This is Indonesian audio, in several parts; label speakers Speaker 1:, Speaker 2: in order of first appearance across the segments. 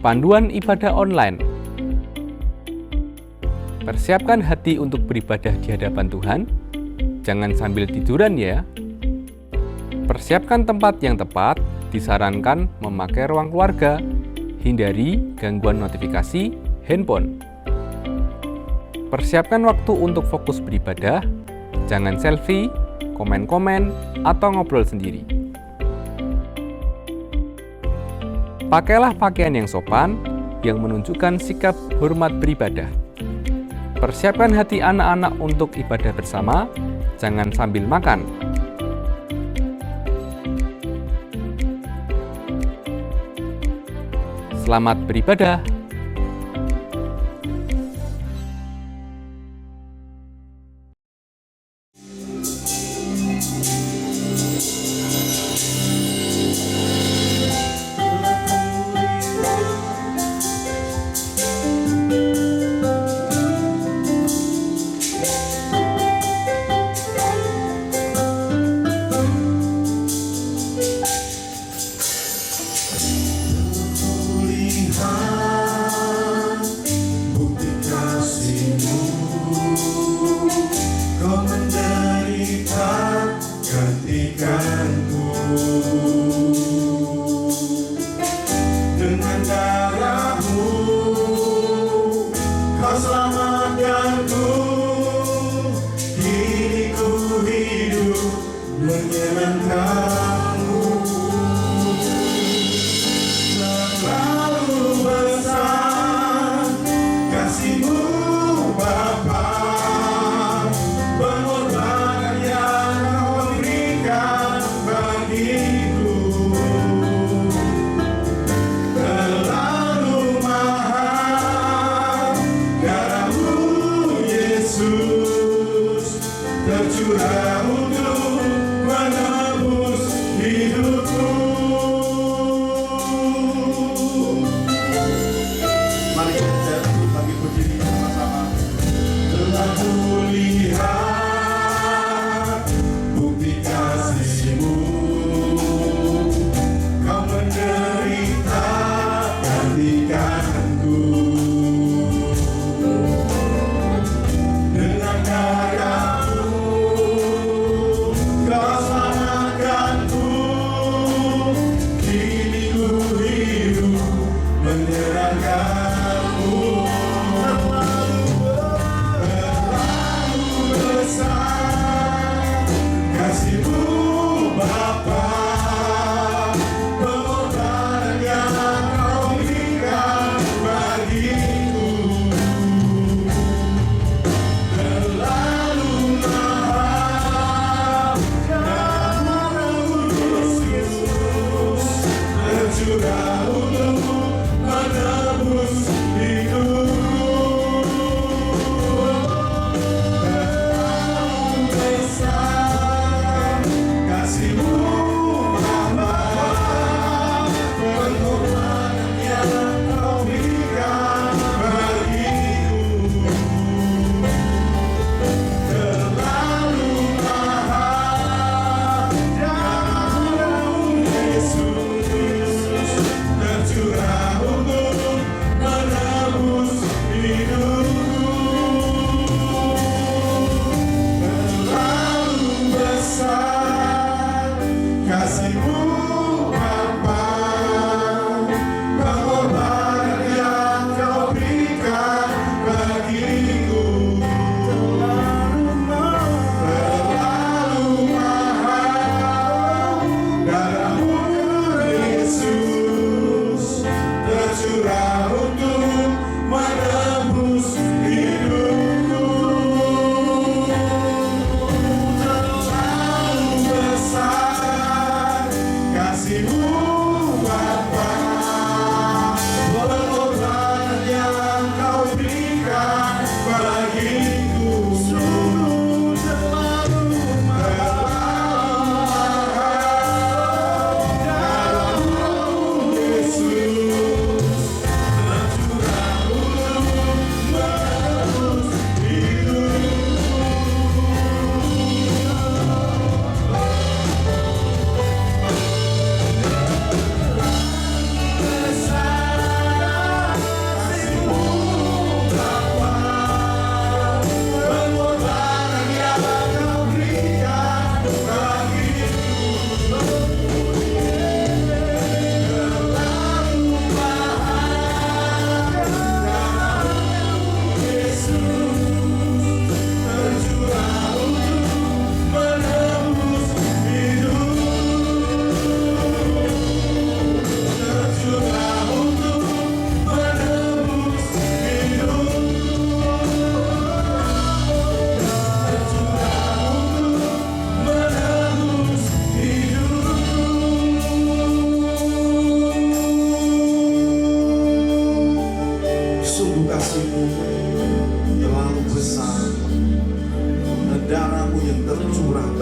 Speaker 1: Panduan ibadah online. Persiapkan hati untuk beribadah di hadapan Tuhan. Jangan sambil tiduran ya. Persiapkan tempat yang tepat. Disarankan memakai ruang keluarga. Hindari gangguan notifikasi handphone. Persiapkan waktu untuk fokus beribadah. Jangan selfie, komen-komen, atau ngobrol sendiri. Pakailah pakaian yang sopan, yang menunjukkan sikap hormat beribadah. Persiapkan hati anak-anak untuk ibadah bersama, jangan sambil makan. Selamat beribadah.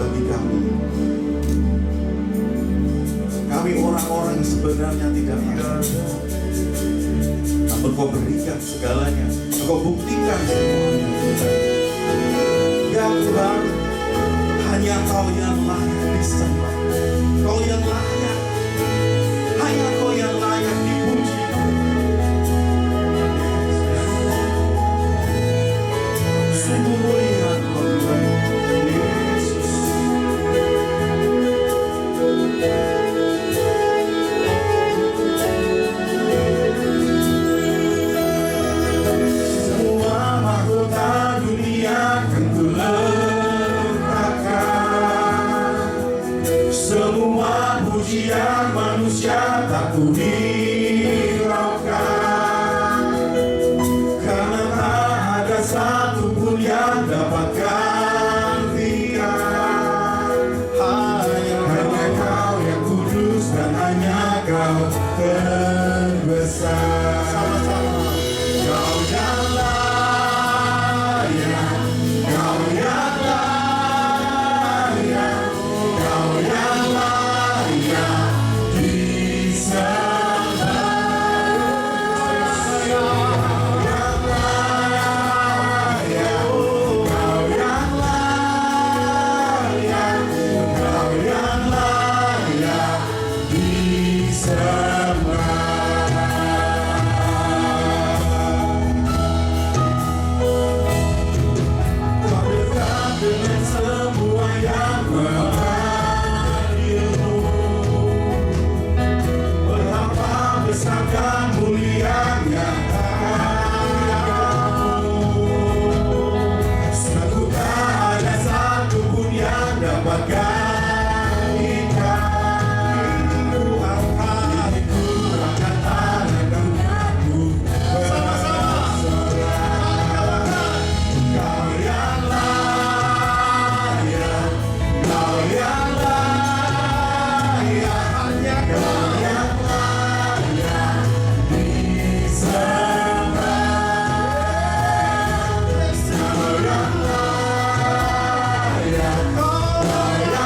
Speaker 2: bagi kami. Kami orang-orang yang sebenarnya tidak ada, namun Kau berikan segalanya, Kau buktikan semuanya. Ya Tuhan, hanya Kau yang layak disembah, Kau yang layak, hanya Kau yang layak dipuji. Sungguh mulia Kau Tuhan Yesus. Semua mahkota dunia kan Ku letakkan, semua pujian manusia tak Ku hiraukan, karena tak ada satu pun yang dapat gantikan. Hanya Kau yang kudus dan hanya Kau terbesar. Kau yang layak, Kau yang layak, Kau yang layak disembah. Kau yang layak, Kau yang layak, Kau yang layak disembah. Kau dekat dengan semua yang memanggilmu. Betapa besar dan mulianya Kamu. Sungguh tak ada satu pun yang dapat gantikan. Ku angkat tangan denganku bersorak. Kau yang layak, Kau yang layak, hanya Kau yang layak disembah. Kau yang layak, Kau yang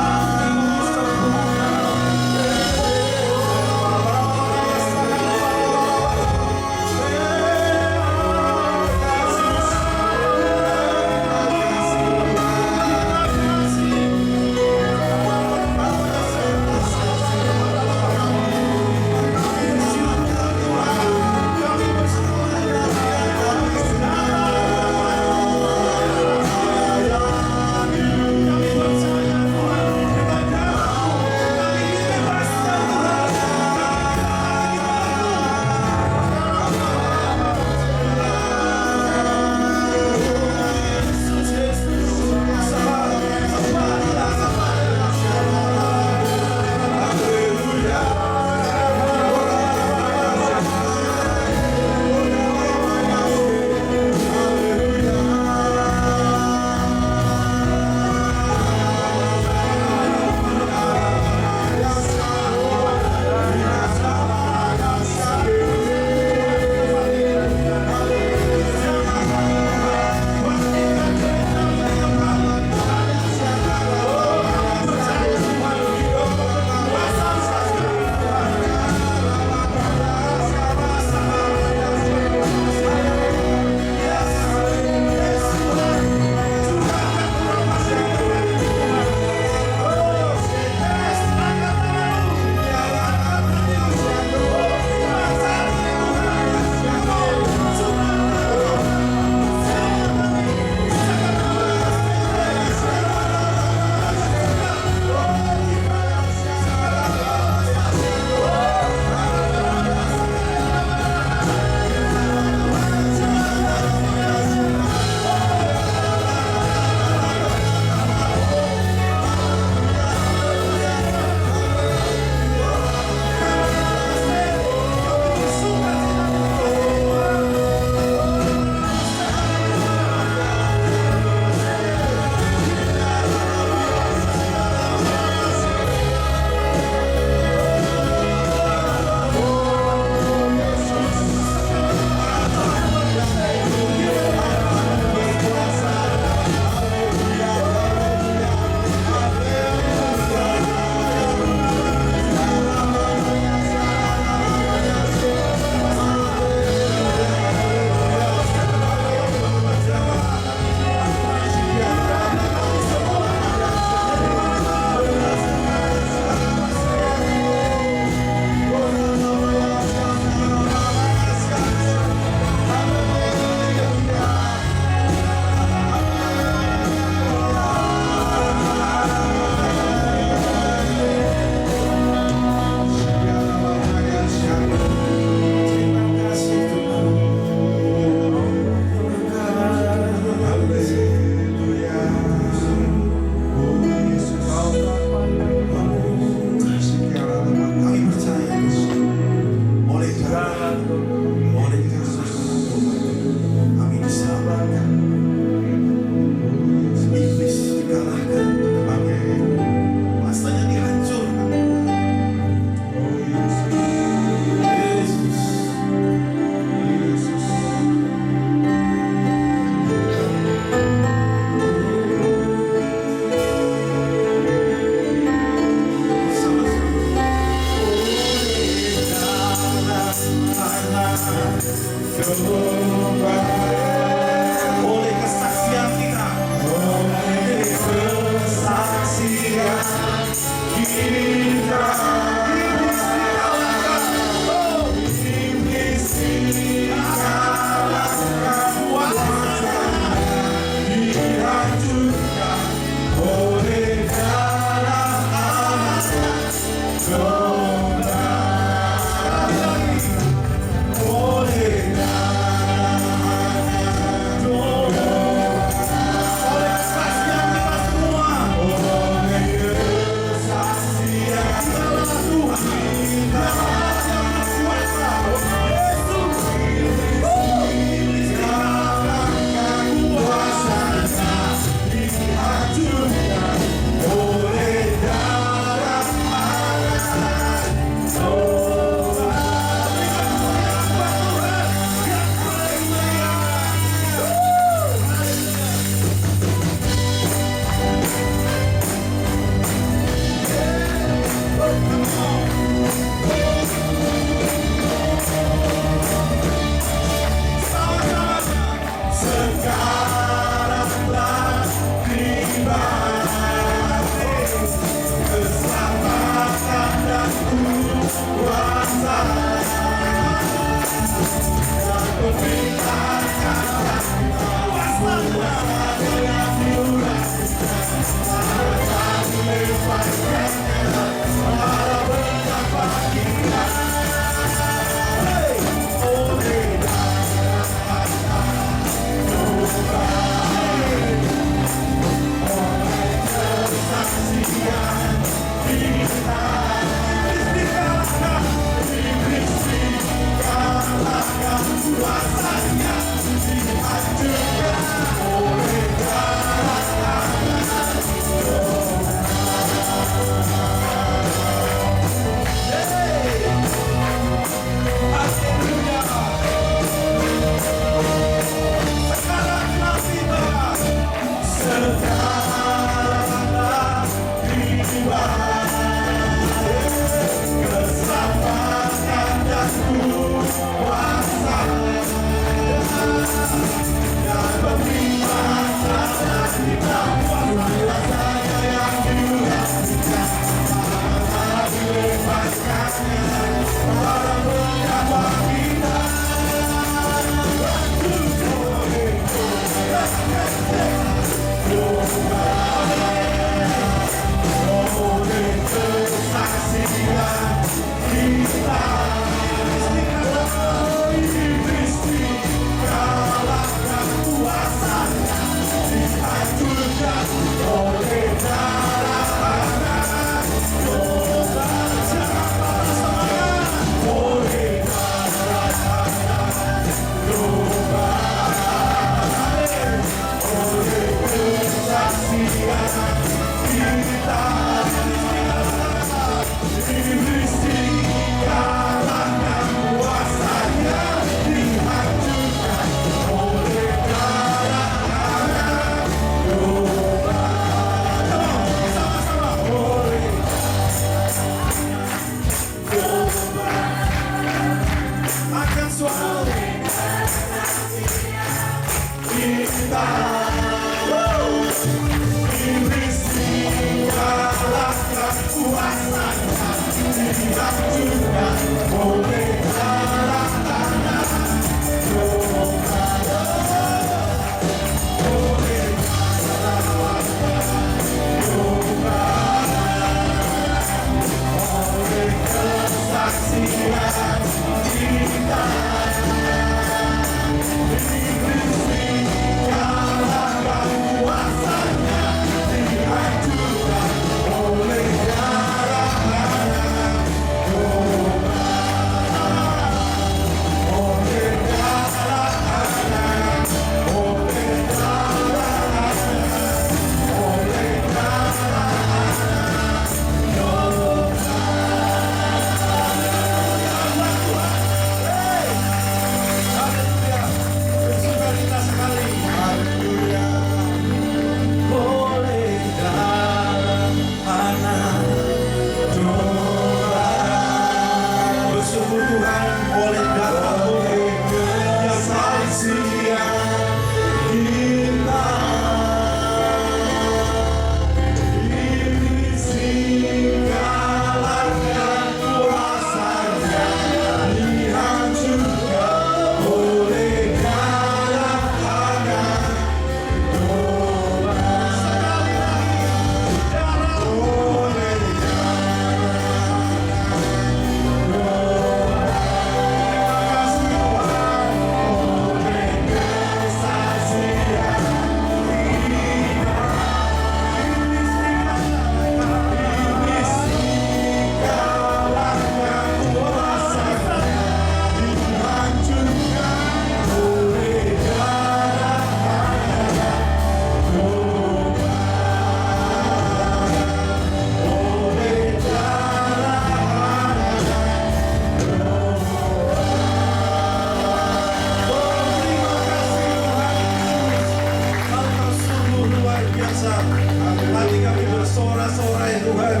Speaker 2: Hati kami bersorak-sorai Tuhan.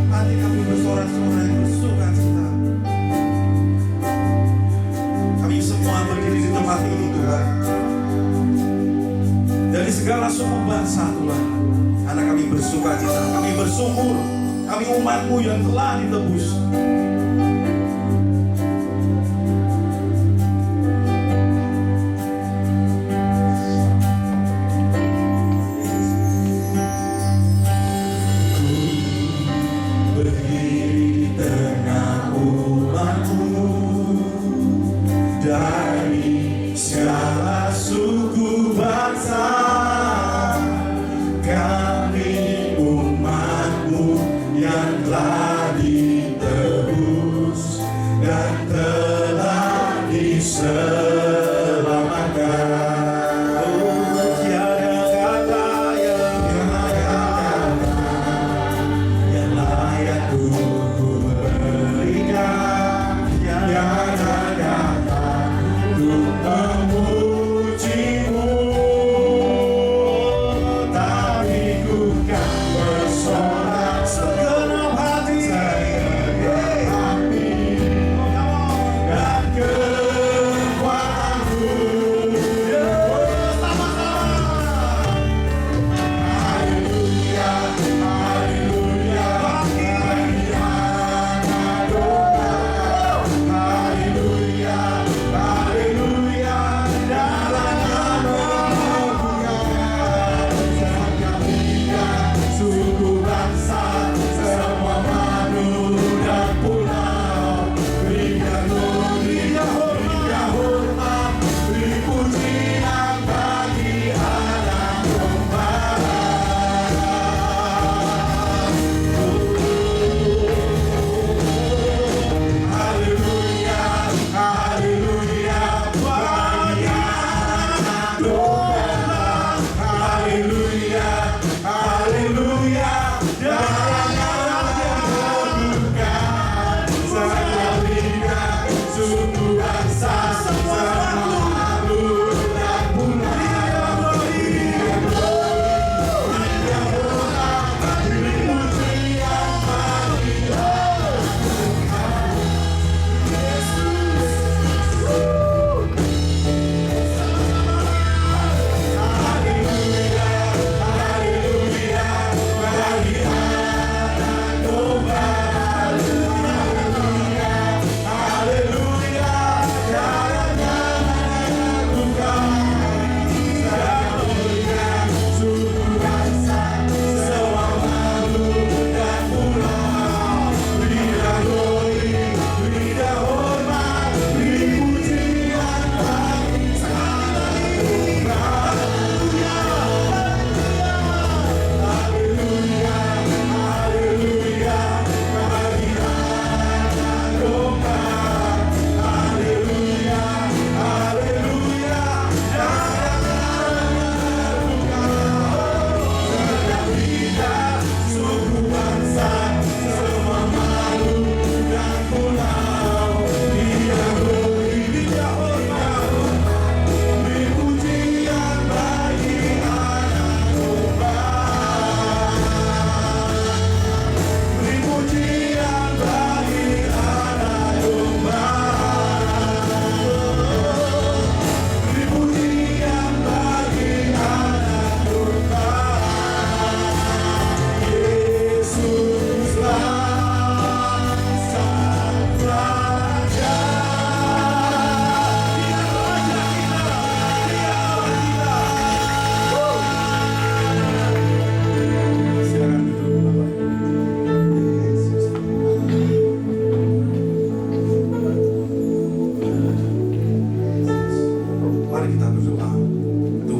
Speaker 2: Hati kami bersorak-sorai bersukacita. Kami semua berdiri di tempat ini Tuhan. Dari segala suku bangsa Tuhan, anak kami bersukacita, kami bersyukur, kami umat-Mu yang telah ditebus.
Speaker 3: Kami umat-Mu yang telah ditebus.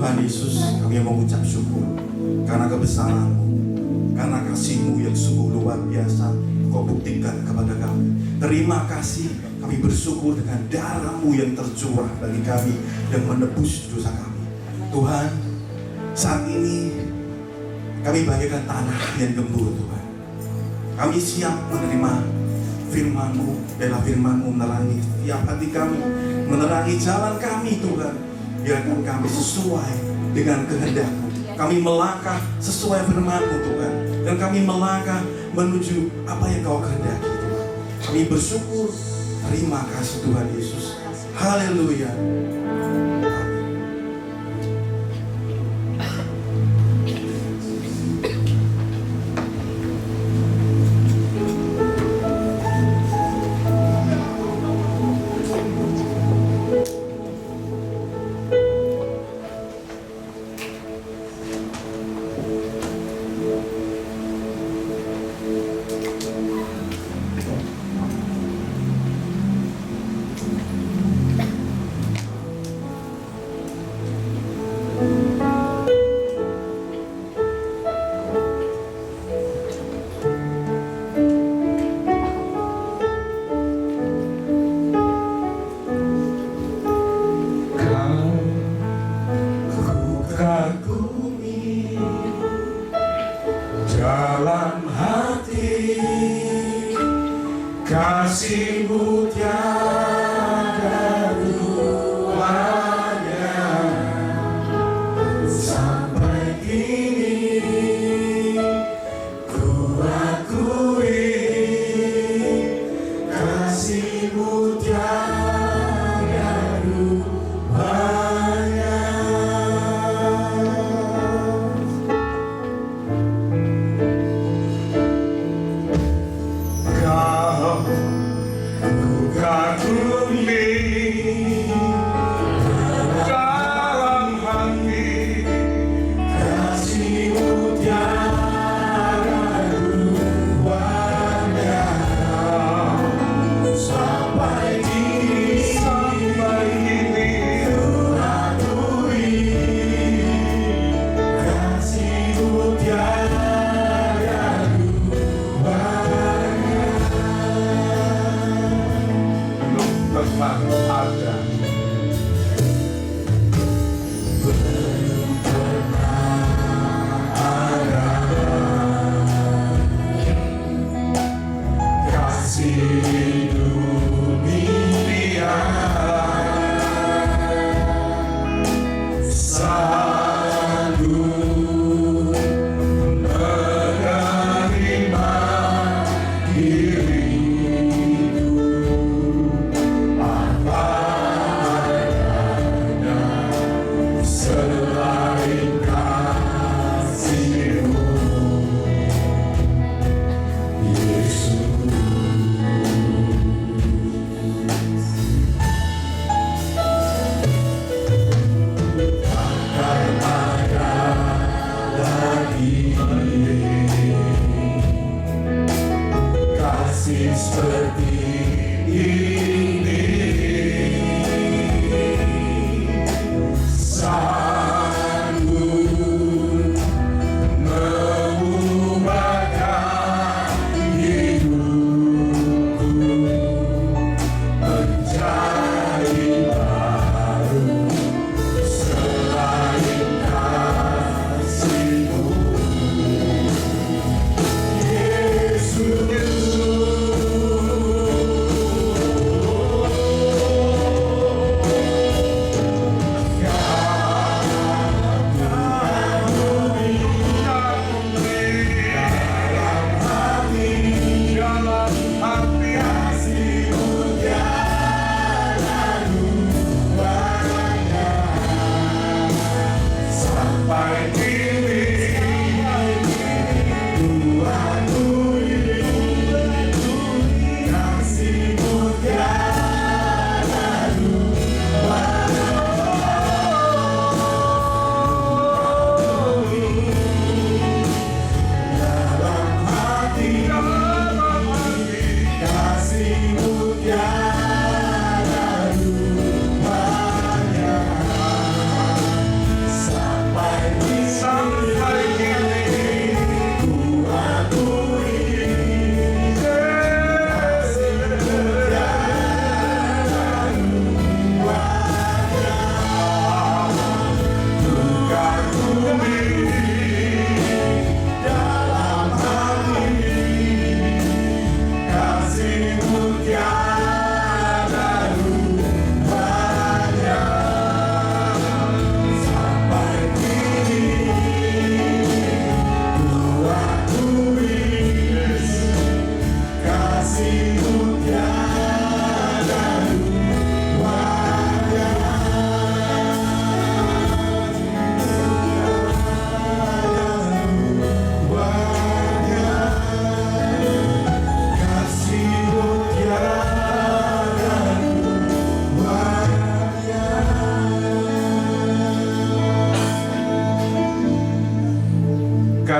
Speaker 2: Tuhan Yesus, kami mengucap syukur karena kebesaran-Mu, karena kasih-Mu yang sungguh luar biasa Kau buktikan kepada kami. Terima kasih, kami bersyukur dengan darah-Mu yang tercurah bagi kami yang menebus dosa kami. Tuhan, saat ini kami bagaikan tanah yang gembur Tuhan. Kami siap menerima firman-Mu, biarlah firman-Mu menerangi setiap hati kami, menerangi jalan kami Tuhan. Biarkan kami sesuai dengan kehendak-Mu. Kami melangkah sesuai firman-Mu Tuhan. Dan kami melangkah menuju apa yang Kau kehendaki Tuhan. Kami bersyukur. Terima kasih Tuhan Yesus. Haleluya.
Speaker 3: Dalam hati kasih-Mu tiada duanya, sampai kini ku akui kasih-Mu tiada duanya. Dalam hati kasih-Mu tiada duanya, sampai kini ku akui kasih-Mu tiada duanya. Pernah ada, belum pernah ada kasih di dunia sanggup menerima diriku apa adanya, selain kasih-Mu, Yesus. Takkan ada lagi kasih seperti ini, sanggup mengubahkan hidupku menjadi baru, selain kasih-Mu, Yesus.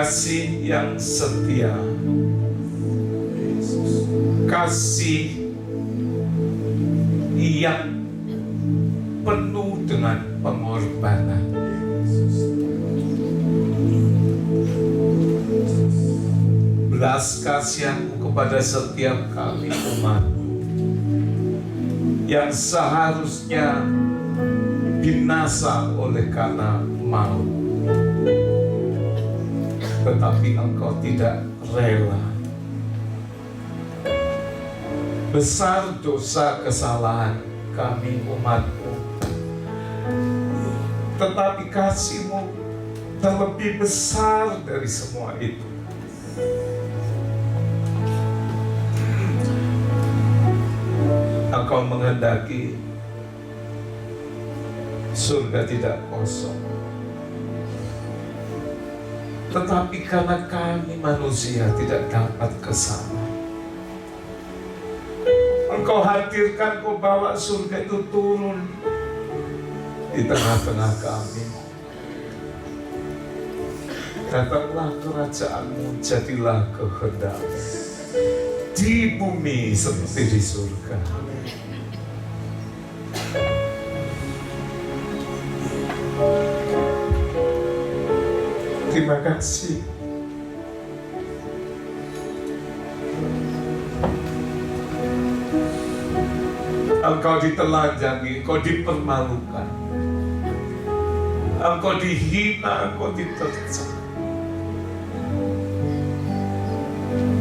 Speaker 3: kasih yang setia, kasih yang penuh dengan pengorbanan. Belas kasihan-Mu kepada setiap kami umat yang seharusnya binasa oleh karena maut, tetapi Engkau tidak rela. Besar dosa kesalahan kami umat-Mu, tetapi kasih-Mu terlebih besar dari semua itu. Engkau menghendaki surga tidak kosong, tetapi karena kami manusia tidak dapat ke sana, Engkau hadirkan, Kau bawa surga itu turun di tengah-tengah kami. Datanglah kerajaan-Mu, jadilah kehendak-Mu di bumi seperti di surga. Terima kasih. Engkau ditelanjangi, Engkau dipermalukan, Engkau dihina, Engkau ditercam,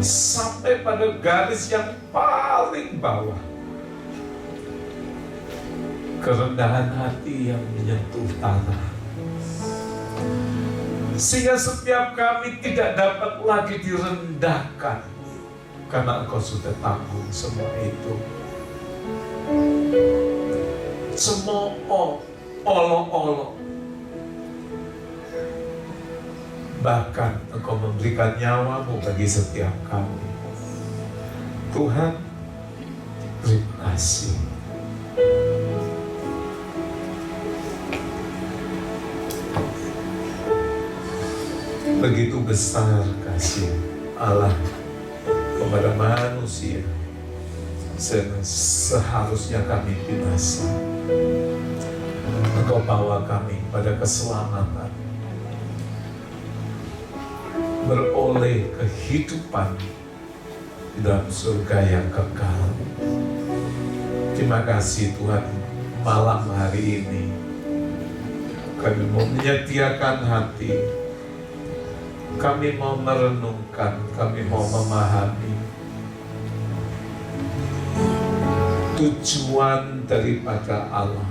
Speaker 3: sampai pada garis yang paling bawah. Kerendahan hati yang menyentuh tanah, sehingga setiap kami tidak dapat lagi direndahkan, karena Engkau sudah tanggung semua itu. Semua olok-olok, bahkan Engkau memberikan nyawa-Mu bagi setiap kami. Tuhan, terima kasih. Begitu besar kasih Allah kepada manusia, seharusnya kami binasa. Engkau bawa kami pada keselamatan, beroleh kehidupan di dalam surga yang kekal. Terima kasih Tuhan, malam hari ini kami mau menyediakan hati, kami mau merenungkan, kami mau memahami tujuan daripada Allah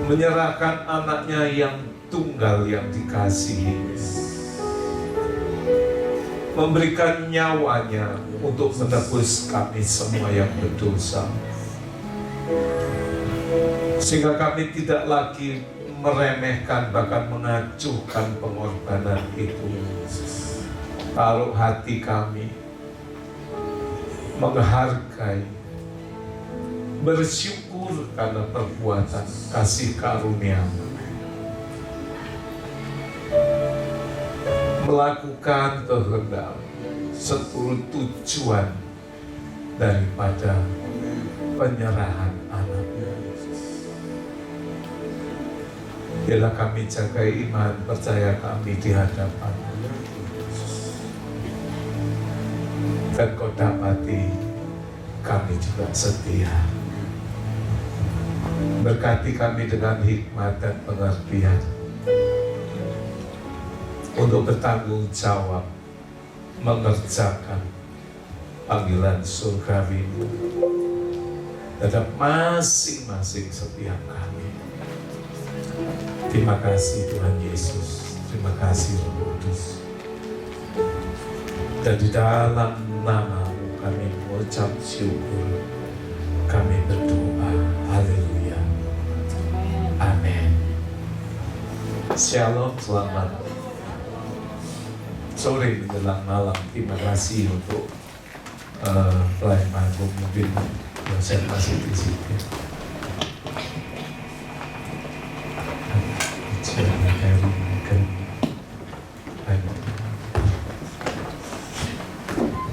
Speaker 3: menyerahkan anaknya yang tunggal yang dikasihi, memberikan nyawanya untuk menebus kami semua yang berdosa, sehingga kami tidak lagi meremehkan, bahkan mengacuhkan pengorbanan itu. Taruh hati kami menghargai, bersyukur karena perbuatan kasih karunia-Mu, melakukan kehendak seluruh tujuan daripada penyerahan anak-Mu. Biarlah kami jaga iman percaya kami di hadapan-Mu, dan Kau dapati kami juga setia. Berkati kami dengan hikmat dan pengertian untuk bertanggung jawab mengerjakan panggilan surgawi-Mu terhadap masing-masing setiap kami. Terima kasih Tuhan Yesus, terima kasih Roh Kudus. Dan di dalam nama-Mu kami mengucap syukur, kami berdoa, haleluya, amin. Shalom, selamat sore menjelang malam. Terima kasih untuk pelayan panggung, mungkin saya masih di sini.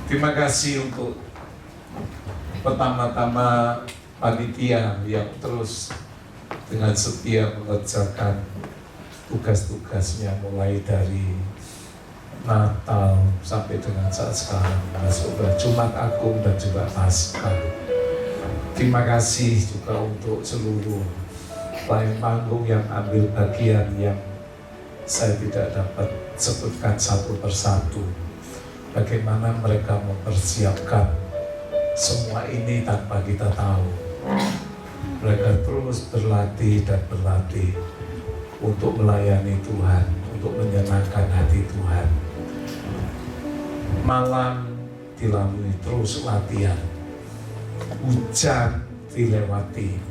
Speaker 3: Terima kasih untuk pertama-tama panitia yang terus dengan setia mengerjakan tugas-tugasnya mulai dari Natal sampai dengan saat sekarang, masuk ke Jumat Agung dan juga Paskah. Terima kasih juga untuk seluruh pelayan panggung yang ambil bagian yang saya tidak dapat sebutkan satu persatu. Bagaimana mereka mempersiapkan semua ini tanpa kita tahu. Mereka terus berlatih dan berlatih untuk melayani Tuhan, untuk menyenangkan hati Tuhan. Malam dilalui terus latihan, hujan dilewati.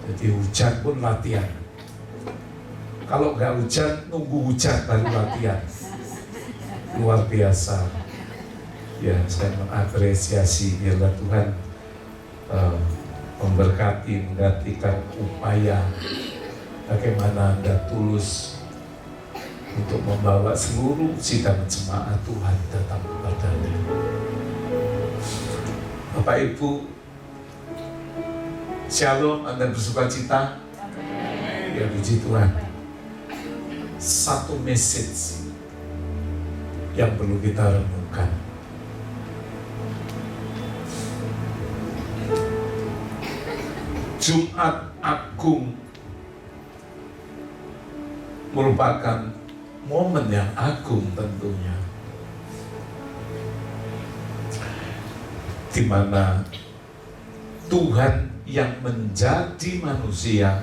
Speaker 3: Jadi hujan pun latihan. Kalau nggak hujan, nunggu hujan baru latihan. Luar biasa. Ya, saya mengapresiasi biarlah Tuhan memberkati, menggantikan upaya bagaimana Anda tulus untuk membawa seluruh sidang jemaat Tuhan datang kepadanya. Bapak Ibu, Shalom, Anda bersuka cita? Ya, puji Tuhan. Satu message yang perlu kita renungkan. Jumat Agung merupakan momen yang agung tentunya, di mana Tuhan yang menjadi manusia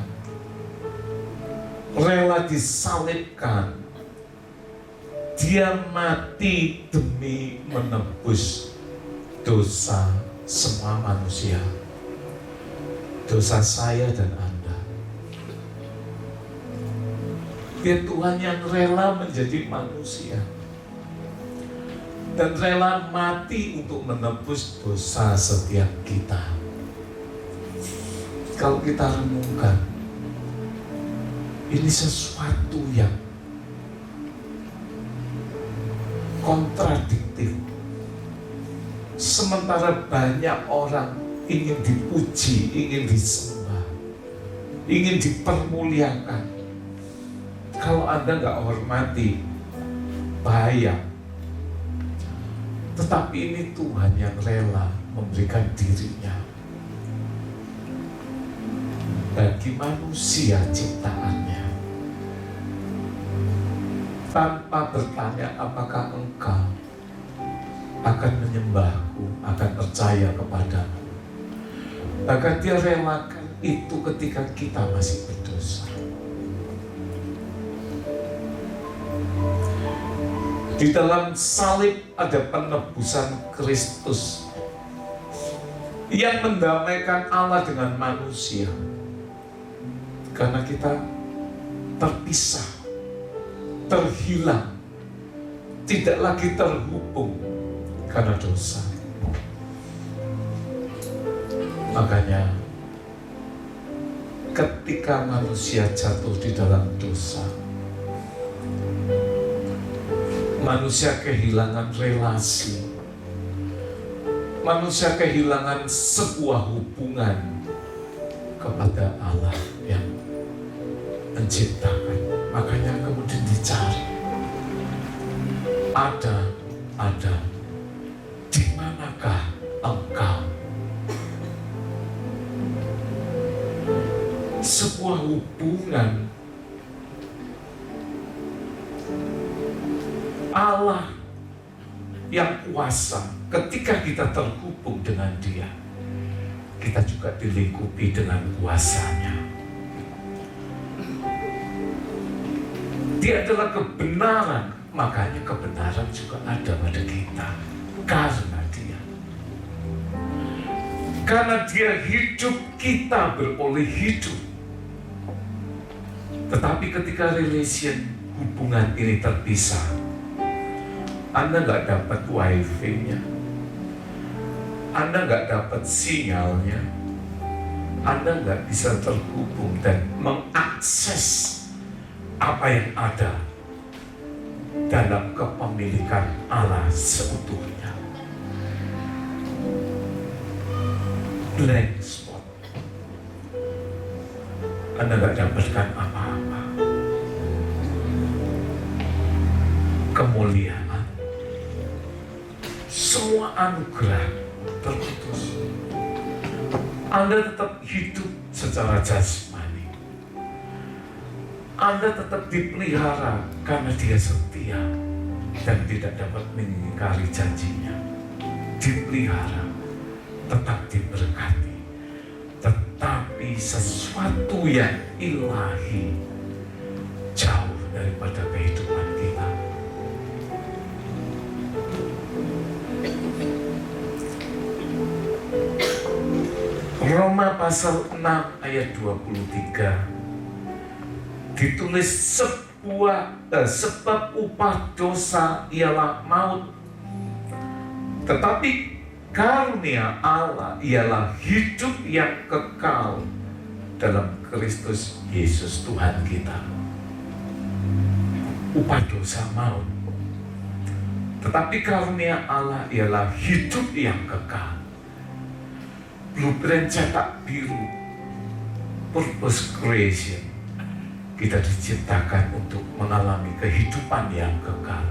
Speaker 3: rela disalibkan. Dia mati demi menebus dosa semua manusia, dosa saya dan Anda. Dia Tuhan yang rela menjadi manusia dan rela mati untuk menebus dosa setiap kita. Kalau kita renungkan, ini sesuatu yang kontradiktif. Sementara banyak orang ingin dipuji, ingin disembah, ingin dipermuliakan. Kalau Anda nggak hormati, bahaya. Tetapi ini Tuhan yang rela memberikan dirinya bagi manusia ciptaannya, tanpa bertanya apakah engkau akan menyembahku, akan percaya kepadaku. Bahkan dia relakan itu ketika kita masih berdosa. Di dalam salib ada penebusan Kristus yang mendamaikan Allah dengan manusia. Karena kita terpisah, terhilang, tidak lagi terhubung karena dosa. Makanya ketika manusia jatuh di dalam dosa, manusia kehilangan relasi, manusia kehilangan sebuah hubungan kepada Allah yang menciptakan. Makanya kemudian dicari, ada, di manakah engkau? Sebuah hubungan Allah yang kuasa. Ketika kita terhubung dengan Dia, kita juga dilingkupi dengan kuasanya. Dia adalah kebenaran, makanya kebenaran juga ada pada kita karena Dia. Karena Dia hidup, kita beroleh hidup. Tetapi ketika hubungan ini terpisah, Anda nggak dapat wifi-nya, Anda nggak dapat sinyalnya, Anda nggak bisa terhubung dan mengakses apa yang ada dalam kepemilikan Allah seutuhnya. blank spot. Anda nggak dapatkan apa-apa. Kemuliaan, semua anugerah terputus. Anda tetap hidup secara jasmani. Anda tetap dipelihara karena Dia setia dan tidak dapat mengingkari janjinya. Dipelihara, tetap diberkati. Tetapi sesuatu yang ilahi jauh daripada kehidupan kita. Roma pasal 6 ayat 23 ditulis sebab upah dosa ialah maut, tetapi karunia Allah ialah hidup yang kekal dalam Kristus Yesus Tuhan kita. Upah dosa maut, tetapi karunia Allah ialah hidup yang kekal. Blueprint cetak biru, purpose creation. Kita diciptakan untuk mengalami kehidupan yang kekal.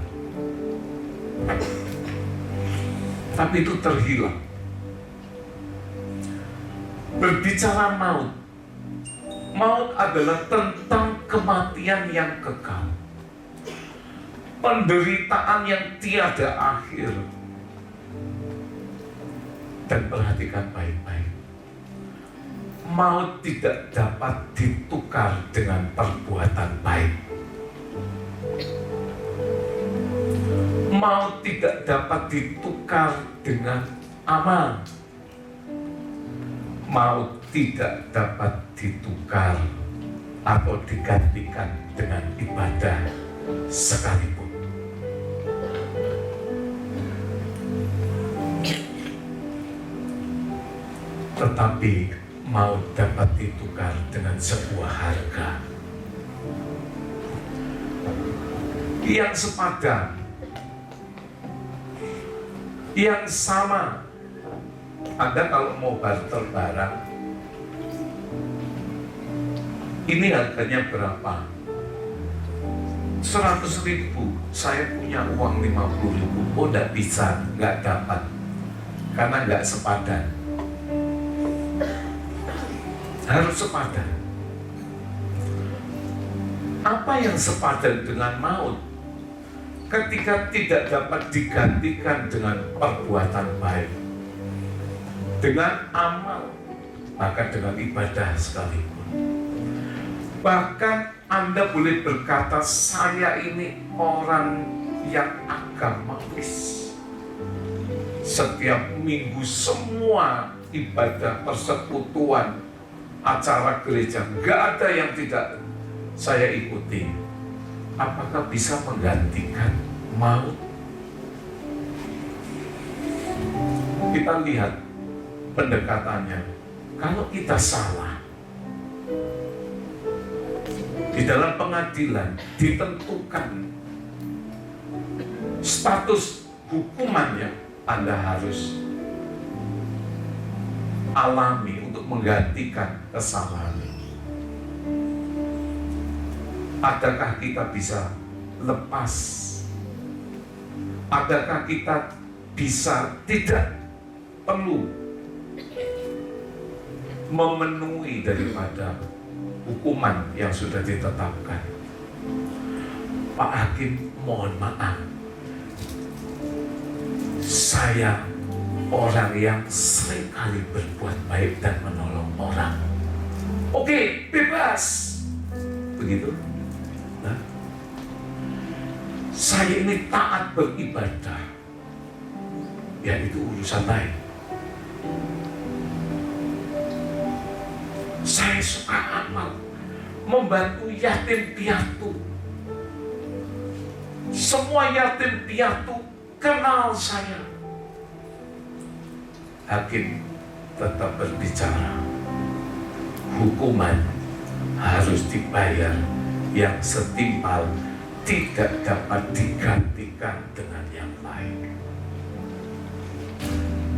Speaker 3: Tapi itu terhilang. Berbicara maut, maut adalah tentang kematian yang kekal, penderitaan yang tiada akhir. Dan perhatikan baik-baik, maut tidak dapat ditukar dengan perbuatan baik. Maut tidak dapat ditukar dengan amal. Maut tidak dapat ditukar atau digantikan dengan ibadah sekalipun. Tetapi maut dapat ditukar dengan sebuah harga yang sepadan, yang sama. Anda kalau mau barter barang, ini harganya berapa? 100.000, saya punya uang 50.000. Oh, tidak bisa, nggak dapat, karena nggak sepadan. Harus sepadan. Apa yang sepadan dengan maut? Ketika tidak dapat digantikan dengan perbuatan baik, dengan amal, bahkan dengan ibadah sekalipun. Bahkan Anda boleh berkata, saya ini orang yang agamatis. Setiap minggu semua ibadah persekutuan, acara gereja, nggak ada yang tidak saya ikuti. Apakah bisa menggantikan maut? Kita lihat pendekatannya. Kalau kita salah, di dalam pengadilan ditentukan status hukumannya, Anda harus alami untuk menggantikan kesalahan. Adakah kita bisa lepas? Adakah kita bisa tidak perlu memenuhi daripada hukuman yang sudah ditetapkan? Pak Hakim, mohon maaf, saya orang yang seringkali berbuat baik dan menolong orang. Oke, bebas. Begitu. Nah, saya ini taat beribadah. Ya, itu urusan lain. Saya suka amal, membantu yatim piatu. Semua yatim piatu kenal saya. Hakim tetap berbicara, hukuman harus dibayar yang setimpal, tidak dapat digantikan dengan yang lain.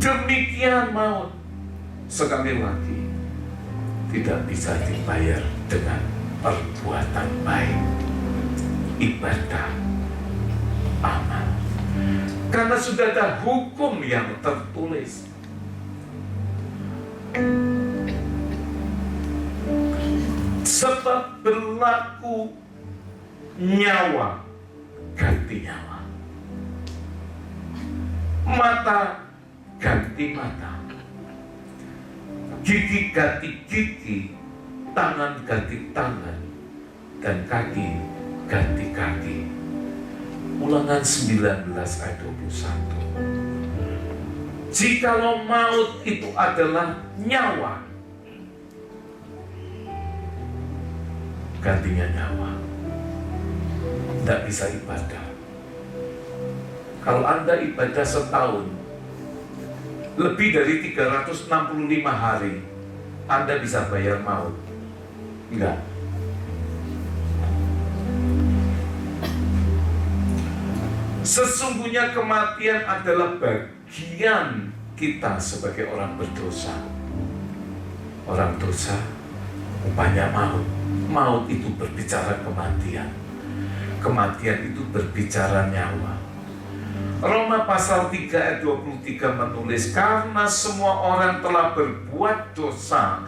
Speaker 3: Demikian maut, sekali lagi, tidak bisa dibayar dengan perbuatan baik, ibadah, amal. Karena sudah ada hukum yang tertulis. Sebab berlaku nyawa ganti nyawa, mata ganti mata, gigi ganti gigi, tangan ganti tangan, dan kaki ganti kaki. Ulangan 19 ayat 21. Jikalau maut itu adalah nyawa, gantinya nyawa, tidak bisa ibadah. Kalau Anda ibadah setahun, lebih dari 365 hari, Anda bisa bayar maut? Enggak. Sesungguhnya kematian adalah bagian kita sebagai orang berdosa. Orang dosa, upahnya maut. Maut itu berbicara kematian. Kematian itu berbicara nyawa. Roma pasal 3 ayat 23 menulis, karena semua orang telah berbuat dosa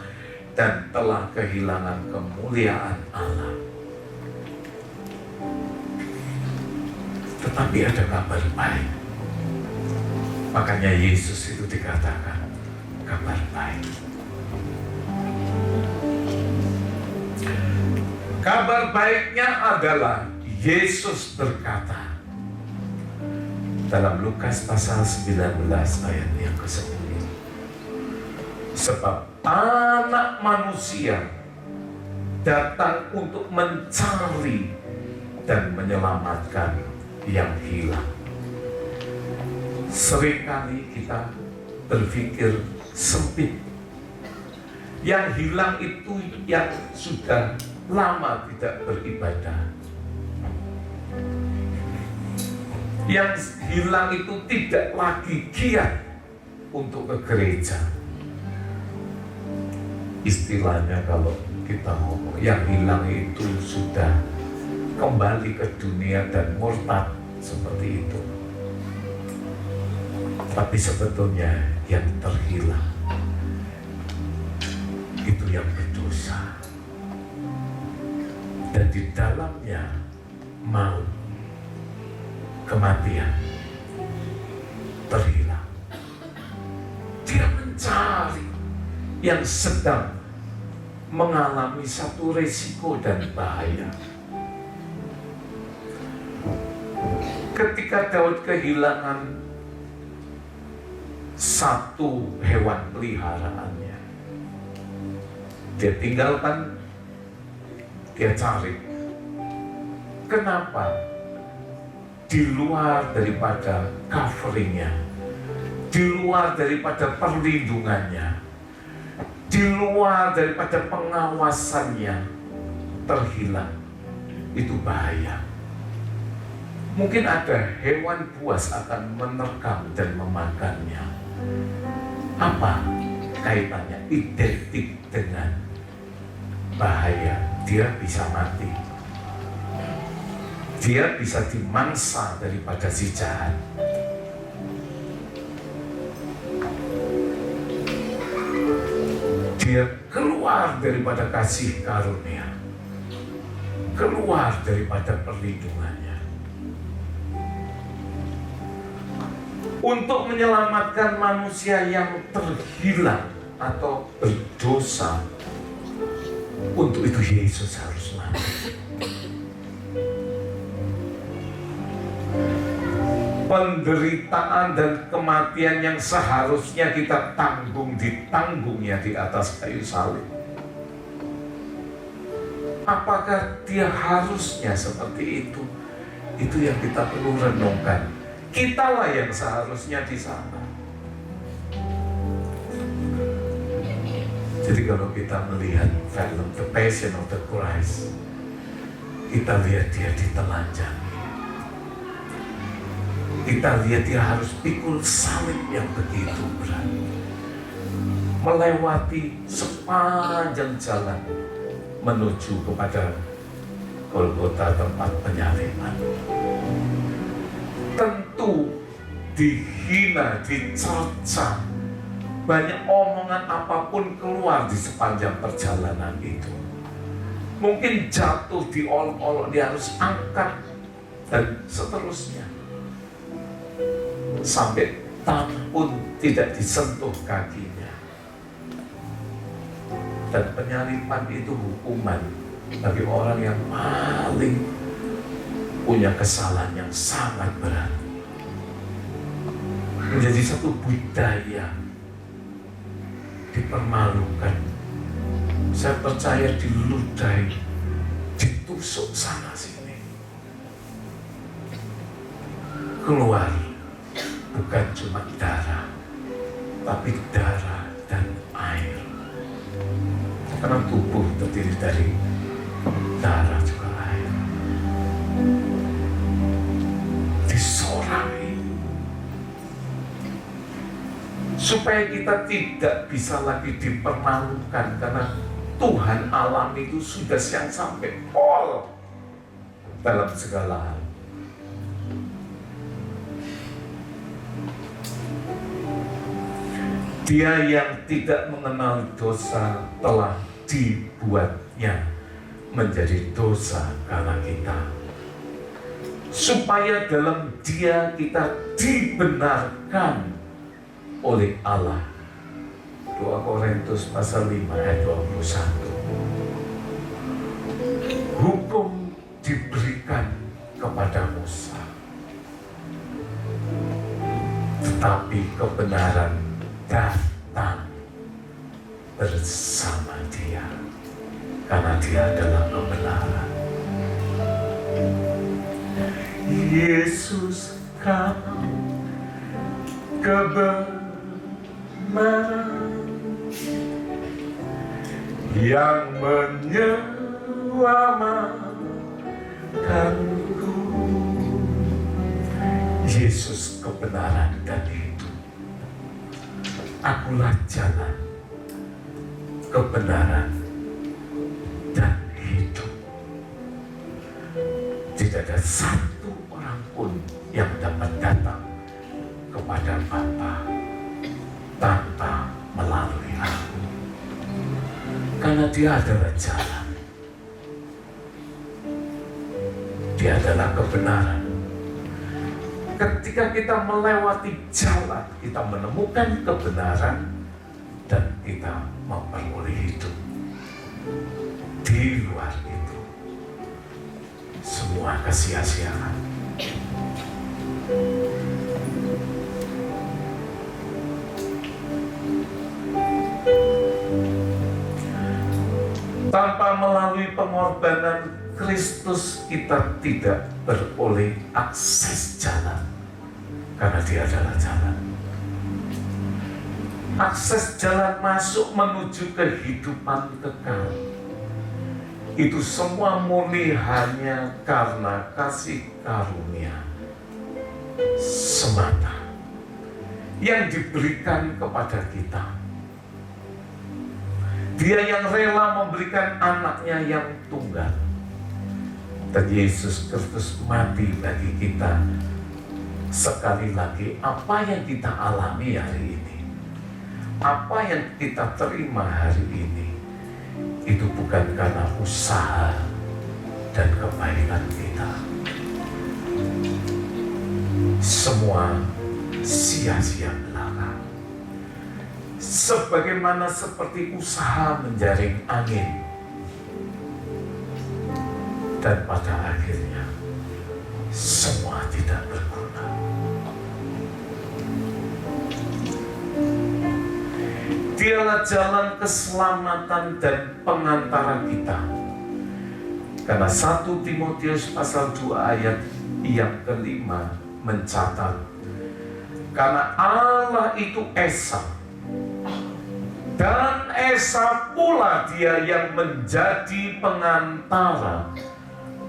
Speaker 3: dan telah kehilangan kemuliaan Allah. Tetapi ada kabar baik. Makanya Yesus itu dikatakan kabar baik. Kabar baiknya adalah Yesus berkata dalam Lukas pasal 19 ayat yang ke-10, sebab Anak Manusia datang untuk mencari dan menyelamatkan yang hilang. Seringkali kita berpikir sempit. Yang hilang itu yang sudah lama tidak beribadah. Yang hilang itu tidak lagi giat untuk ke gereja. Istilahnya kalau kita ngomong, yang hilang itu sudah kembali ke dunia dan murtad, seperti itu. Tapi sebetulnya yang terhilang itu yang berdosa, dan di dalamnya maut, kematian, terhilang. Dia mencari yang sedang mengalami satu resiko dan bahaya. Ketika Daud kehilangan satu hewan peliharaannya, dia tinggalkan, dia cari. Kenapa? Di luar daripada coveringnya, di luar daripada perlindungannya, di luar daripada pengawasannya, terhilang. Itu bahaya. Mungkin ada hewan buas akan menerkam dan memakannya. Apa kaitannya? Identik dengan bahaya. Dia bisa mati. Dia bisa dimangsa daripada si jahat. Dia keluar daripada kasih karunia, keluar daripada perlindungannya. Untuk menyelamatkan manusia yang terhilang atau berdosa, untuk itu Yesus harus mati. Penderitaan dan kematian yang seharusnya kita tanggung, ditanggungnya di atas kayu salib. Apakah dia harusnya seperti itu? Itu yang kita perlu renungkan. Kitalah yang seharusnya di sana. Jadi kalau kita melihat film The Passion of the Christ, kita lihat dia ditelanjangi. kita lihat dia harus pikul salib yang begitu berat, melewati sepanjang jalan menuju kepada Golgota, tempat penyaliban. Tentu dihina, dicerca, banyak omongan apapun keluar di sepanjang perjalanan itu. Mungkin jatuh, diolok-olok, dia harus angkat, dan seterusnya. Sampai tanah pun tidak disentuh kakinya. Dan penyaliban itu hukuman bagi orang yang paling punya kesalahan yang sangat berat. Menjadi satu budaya dipermalukan. Saya percaya diludahi, ditusuk sana sini. Keluar bukan cuma darah, tapi darah dan air. Karena tubuh terdiri dari darah juga air. Disorahi supaya kita tidak bisa lagi dipermalukan, karena Tuhan alam itu sudah yang sampai pol dalam segala hal. Dia yang tidak mengenal dosa telah dibuatnya menjadi dosa karena kita, supaya dalam Dia kita dibenarkan oleh Allah. 2 Korintus pasal 5 ayat 21. Hukum diberikan kepada Musa, tetapi kebenaran datang bersama Dia, karena Dia adalah kebenaran. Yesus, Kau kebenaran yang menyelamatkanku. Yesus kebenaran dan hidup. Akulah jalan, kebenaran, dan hidup. Tidak ada satu orang pun yang dapat datang kepada Bapa tanpa melalui aku. Karena Dia adalah jalan, Dia adalah kebenaran. Ketika kita melewati jalan, kita menemukan kebenaran dan kita memperoleh hidup. Di luar itu, semua kesia-siaan. Tanpa melalui pengorbanan Kristus, kita tidak beroleh akses jalan, karena Dia adalah jalan. Akses jalan masuk menuju kehidupan kekal. Itu semua murni hanya karena kasih karunia semata yang diberikan kepada kita. Dia yang rela memberikan anaknya yang tunggal. Dan Yesus Kristus mati bagi kita. Sekali lagi, apa yang kita alami hari ini, apa yang kita terima hari ini, itu bukan karena usaha dan kebaikan kita. Semua sia-sia belaka. Sebagaimana seperti usaha menjaring angin, dan pada akhirnya semua tidak berguna. Dialah jalan keselamatan dan pengantara kita. Karena 1 Timotius pasal 2 ayat yang kelima mencatat, karena Allah itu Esa, dan Esa pula Dia yang menjadi pengantara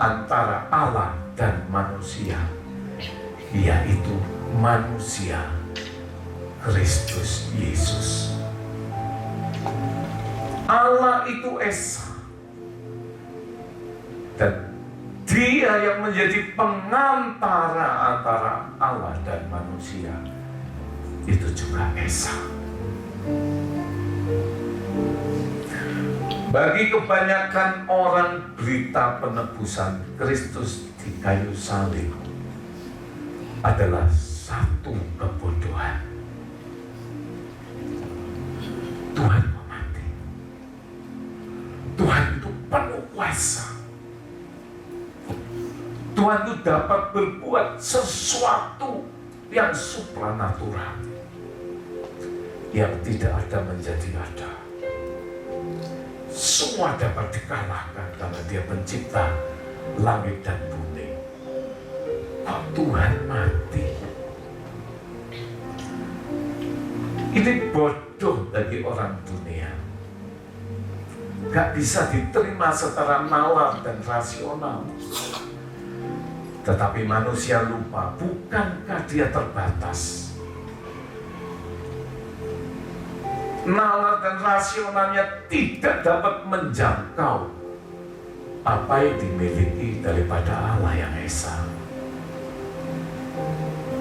Speaker 3: antara Allah dan manusia, yaitu manusia Kristus Yesus. Allah itu Esa, dan Dia yang menjadi pengantara antara Allah dan manusia itu juga Esa. Bagi kebanyakan orang, berita penebusan Kristus di kayu salib adalah satu kebodohan. Tuhan mati. Tuhan itu penuh kuasa. Tuhan itu dapat berbuat sesuatu yang supranatural, yang tidak ada menjadi ada. Semua dapat dikalahkan karena Dia pencipta langit dan bumi. Kok Tuhan mati? Ini bodoh bagi orang dunia. Gak bisa diterima secara nalar dan rasional. Tetapi manusia lupa, bukankah Dia terbatas? Nalar dan rasionalnya tidak dapat menjangkau apa yang dimiliki daripada Allah yang Esa.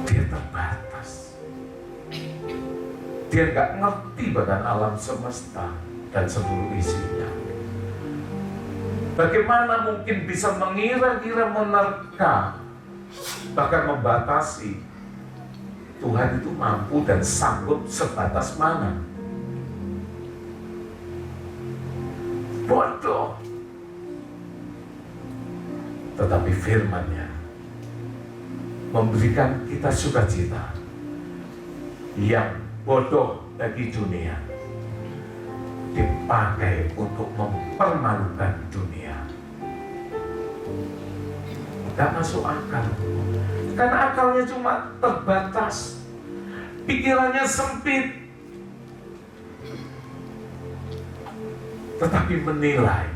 Speaker 3: Dia terbatas. Dia nggak ngerti bahkan alam semesta dan seluruh isinya. Bagaimana mungkin bisa mengira-ngira, menerka, bahkan membatasi Tuhan itu mampu dan sanggup sebatas mana? Bodoh. Tetapi firman-Nya memberikan kita sukacita yang bodoh bagi dunia dipakai untuk mempermalukan dunia. Gak masuk akal, karena akalnya cuma terbatas, pikirannya sempit. Tetapi menilai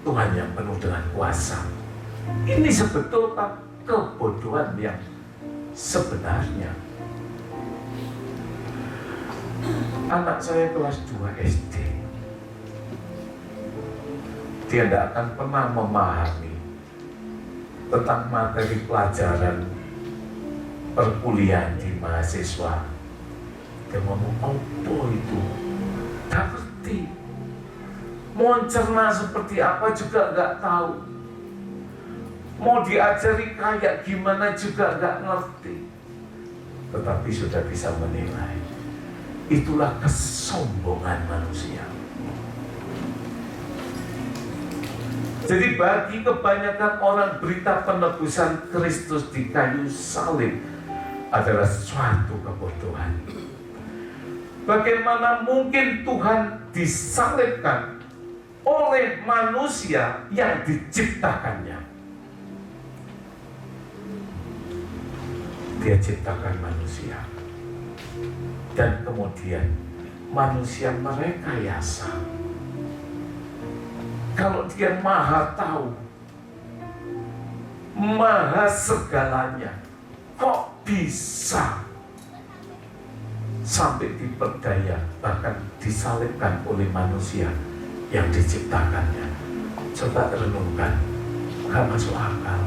Speaker 3: Tuhan yang penuh dengan kuasa, ini sebetulnya kebodohan yang sebenarnya. Anak saya kelas 2 SD, dia tidak akan pernah memahami tentang materi pelajaran perkuliahan di mahasiswa. Dia ngomong, apa itu? Tak ngerti. Mau cerna seperti apa juga nggak tahu. Mau diajari kayak gimana juga nggak ngerti. Tetapi sudah bisa menilai. Itulah kesombongan manusia. Jadi bagi kebanyakan orang, berita penebusan Kristus di kayu salib adalah suatu kebodohan. Bagaimana mungkin Tuhan disalibkan oleh manusia yang diciptakannya? Dia ciptakan manusia, dan kemudian manusia merekayasa. Kalau Dia maha tahu, maha segalanya, kok bisa sampai diperdaya, bahkan disalibkan oleh manusia yang diciptakannya? Coba renungkan, gak masuk akal.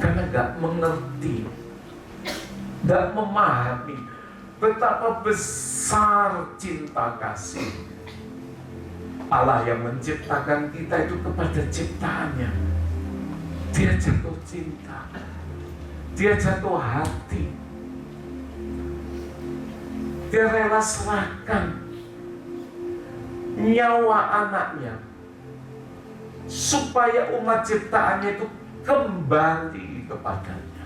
Speaker 3: Karena gak mengerti, gak memahami betapa besar cinta kasih Allah yang menciptakan kita itu kepada ciptaannya. Dia jatuh cinta, Dia jatuh hati, Dia rela serahkan nyawa anaknya supaya umat ciptaannya itu kembali kepadanya.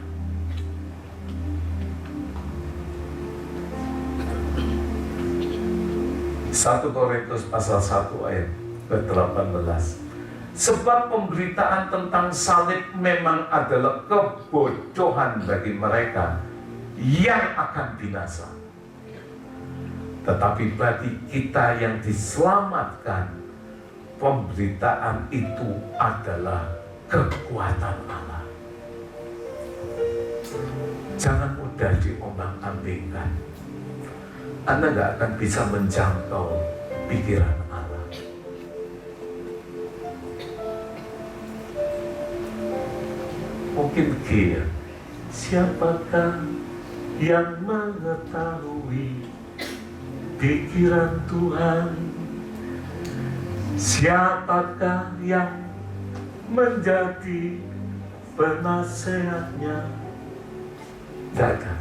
Speaker 3: Satu Korintus pasal 1 ayat ke-18. Sebab pemberitaan tentang salib memang adalah kebodohan bagi mereka yang akan binasa. Tetapi bagi kita yang diselamatkan, pemberitaan itu adalah kekuatan Allah. Jangan mudah diombang-ambingkan. Anda nggak akan bisa menjangkau pikiran Allah. Mungkin kia, siapakah yang mengetahui pikiran Tuhan? Siapakah yang menjadi penasehatnya? Tidak ada.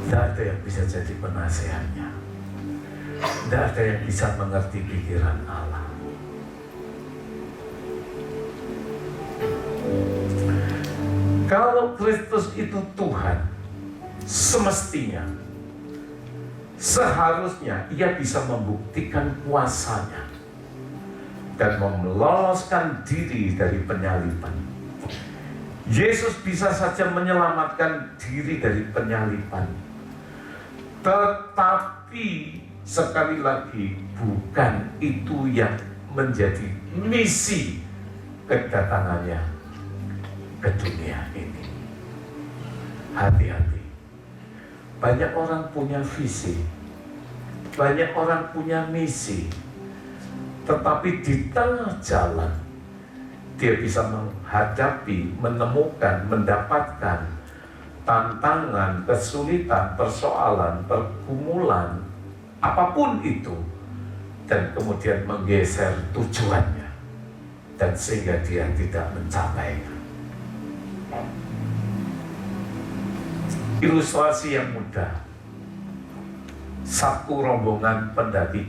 Speaker 3: Tidak ada yang bisa jadi penasehatnya. Tidak ada yang bisa mengerti pikiran Allah. Kalau Kristus itu Tuhan, semestinya, seharusnya ia bisa membuktikan kuasanya dan meloloskan diri dari penyaliban. Yesus bisa saja menyelamatkan diri dari penyaliban. Tetapi sekali lagi bukan itu yang menjadi misi kedatangannya ke dunia ini. Hati-hati. Banyak orang punya visi, banyak orang punya misi, tetapi di tengah jalan dia bisa menghadapi, menemukan, mendapatkan tantangan, kesulitan, persoalan, pergumulan, apapun itu, dan kemudian menggeser tujuannya, dan sehingga dia tidak mencapainya. Ilustrasi yang mudah. Satu rombongan pendaki,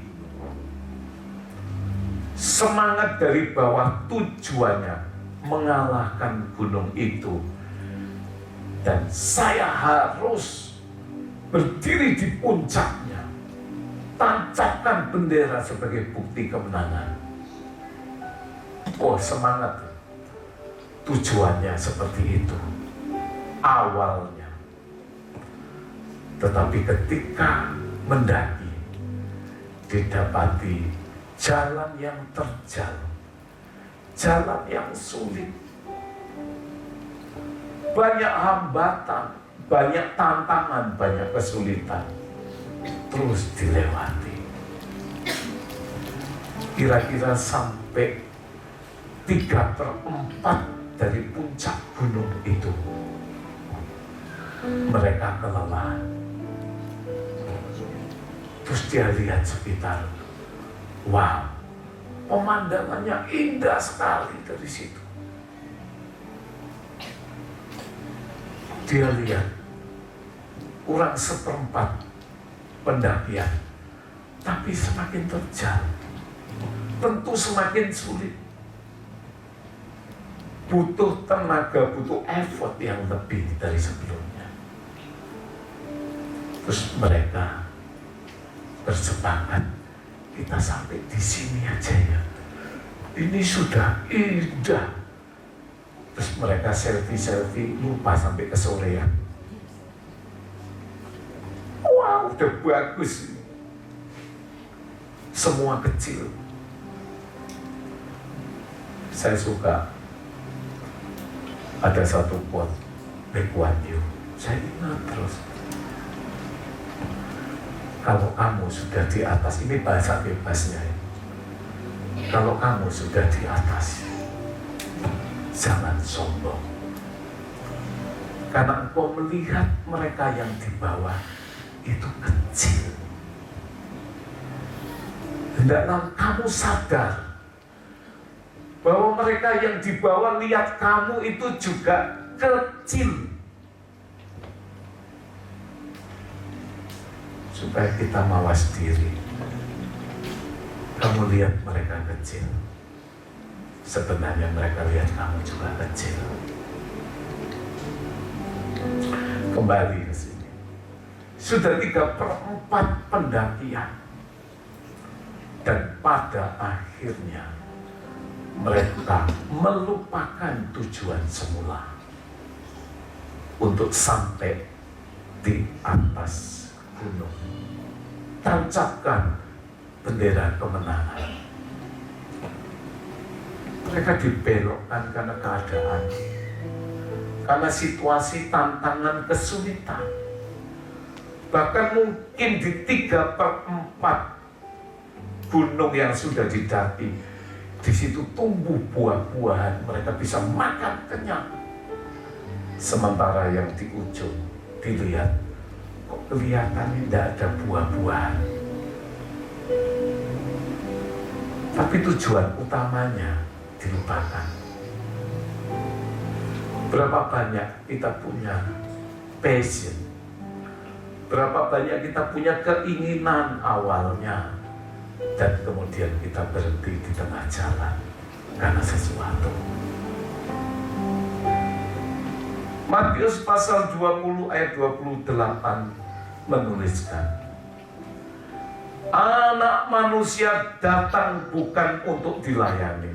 Speaker 3: semangat dari bawah tujuannya mengalahkan gunung itu, dan saya harus berdiri di puncaknya, tancapkan bendera sebagai bukti kemenangan. Oh, semangat. Tujuannya seperti itu awalnya. Tetapi ketika mendaki, didapati jalan yang terjal, jalan yang sulit, banyak hambatan, banyak tantangan, banyak kesulitan, terus dilewati. Kira-kira sampai 3/4 dari puncak gunung itu, mereka kelelahan. Terus dia lihat sekitar, wow, pemandangannya indah sekali dari situ. Dia lihat kurang 1/4 pendakian, tapi semakin terjal, tentu semakin sulit. Butuh tenaga, butuh effort yang lebih dari sebelumnya. Terus mereka bersepakat, kita sampai di sini aja ya. Ini sudah indah. Terus mereka selfie, lupa sampai kesorean. Wow, udah bagus. Semua kecil. Saya suka ada satu quote Lee Kuan Yew. Saya ingat terus. Kalau kamu sudah di atas, ini bahasa bebasnya ya. Kalau kamu sudah di atas, jangan sombong. Karena engkau melihat mereka yang di bawah itu kecil. Hendaklah kamu sadar bahwa mereka yang di bawah lihat kamu itu juga kecil. Supaya kita mawas diri. Kamu lihat mereka kecil, sebenarnya mereka lihat kamu juga kecil. Kembali ke sini. Sudah 3/4 pendakian, dan pada akhirnya mereka melupakan tujuan semula untuk sampai di atas gunung. Tancapkan bendera kemenangan. Mereka dibelokkan karena keadaan, karena situasi, tantangan, kesulitan. Bahkan mungkin di 3/4 gunung yang sudah didaki, di situ tumbuh buah-buahan, mereka bisa makan kenyang. Sementara yang di ujung dilihat, kok kelihatannya tidak ada buah-buahan. Tapi tujuan utamanya dilupakan. Berapa banyak kita punya passion, berapa banyak kita punya keinginan awalnya, dan kemudian kita berhenti di tengah jalan karena sesuatu. Matius pasal 20 ayat 28 menuliskan, Anak Manusia datang bukan untuk dilayani,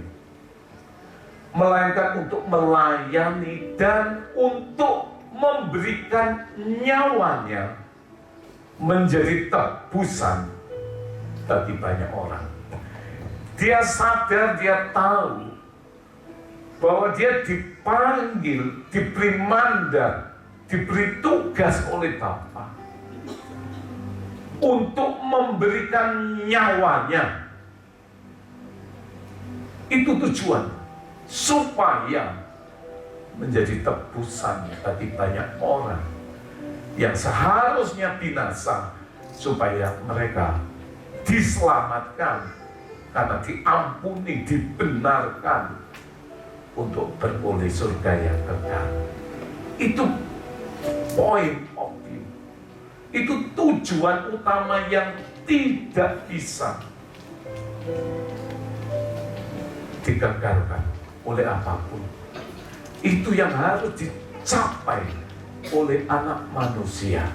Speaker 3: melainkan untuk melayani dan untuk memberikan nyawanya menjadi tebusan bagi banyak orang. Dia sadar, dia tahu bahwa dia dipanggil, diberi mandat, diberi tugas oleh Bapa untuk memberikan nyawanya. Itu tujuan, supaya menjadi tebusan bagi banyak orang yang seharusnya binasa, supaya mereka diselamatkan karena diampuni, dibenarkan untuk beroleh surga yang kekal. Itu point of view, itu tujuan utama yang tidak bisa digagalkan oleh apapun. Itu yang harus dicapai oleh anak manusia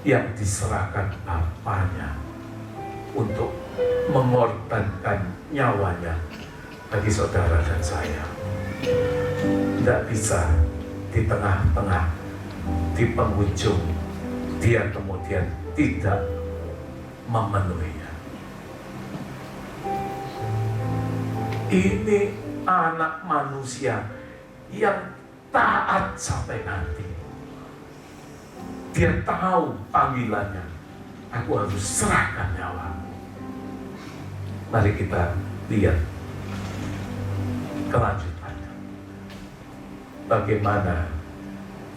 Speaker 3: yang diserahkan Bapanya untuk mengorbankan nyawanya bagi saudara dan saya. Tidak bisa di tengah-tengah, di penghujung, dia kemudian tidak memenuhinya. Ini anak manusia yang taat sampai nanti. Dia tahu panggilannya, aku harus serahkan nyawa. Mari kita lihat kelanjutannya. Bagaimana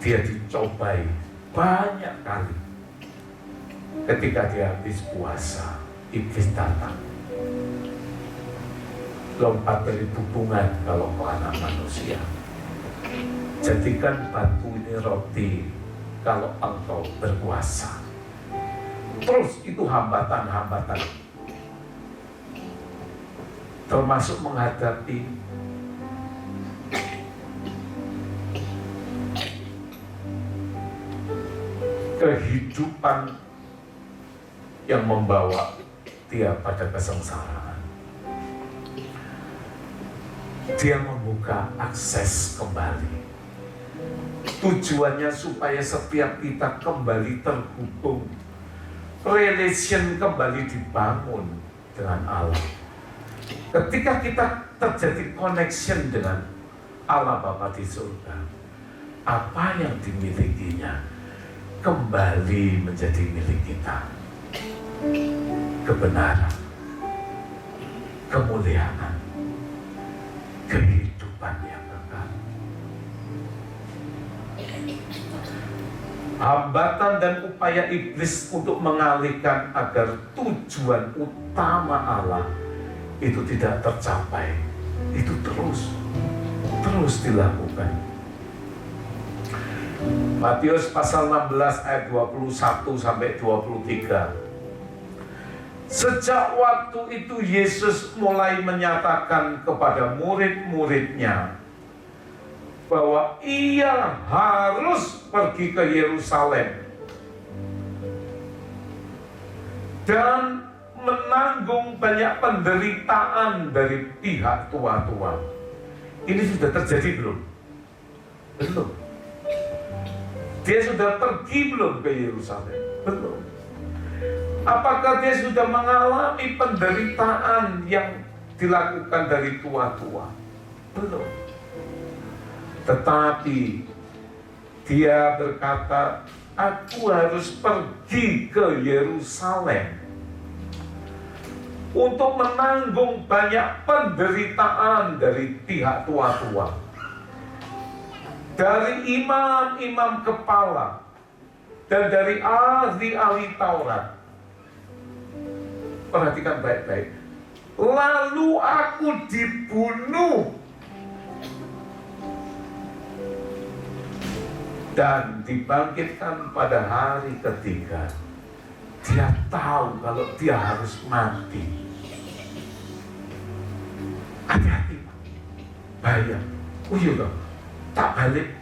Speaker 3: dia dicobai banyak kali. Ketika dia habis puasa, iblis datang. Lompat dari hubungan kalau kau anak manusia. Jadikan batu ini roti kalau engkau berkuasa. Terus itu hambatan-hambatan, termasuk menghadapi kehidupan yang membawa dia pada kesengsaraan. Dia membuka akses kembali. Tujuannya supaya setiap kita kembali terhubung, relation kembali dibangun dengan Allah. Ketika kita terjadi connection dengan Allah Bapa di surga, apa yang dimilikinya kembali menjadi milik kita. Kebenaran, kemuliaan, kehidupan yang kekal. Hambatan dan upaya iblis untuk mengalihkan agar tujuan utama Allah itu tidak tercapai, itu terus dilakukan. Matius pasal 16 ayat 21 sampai 23. Sejak waktu itu Yesus mulai menyatakan kepada murid-muridnya bahwa ia harus pergi ke Yerusalem dan menanggung banyak penderitaan dari pihak tua-tua. Ini sudah terjadi belum? Belum. Dia sudah pergi belum ke Yerusalem? Belum. Apakah dia sudah mengalami penderitaan yang dilakukan dari tua-tua? Belum. Tetapi dia berkata, aku harus pergi ke Yerusalem untuk menanggung banyak penderitaan dari pihak tua-tua, dari imam-imam kepala, dan dari ahli-ahli Taurat. Perhatikan baik-baik. Lalu aku dibunuh dan dibangkitkan pada hari ketiga. Dia tahu kalau dia harus mati. Hati-hati, bahaya. Oh iya, tak balik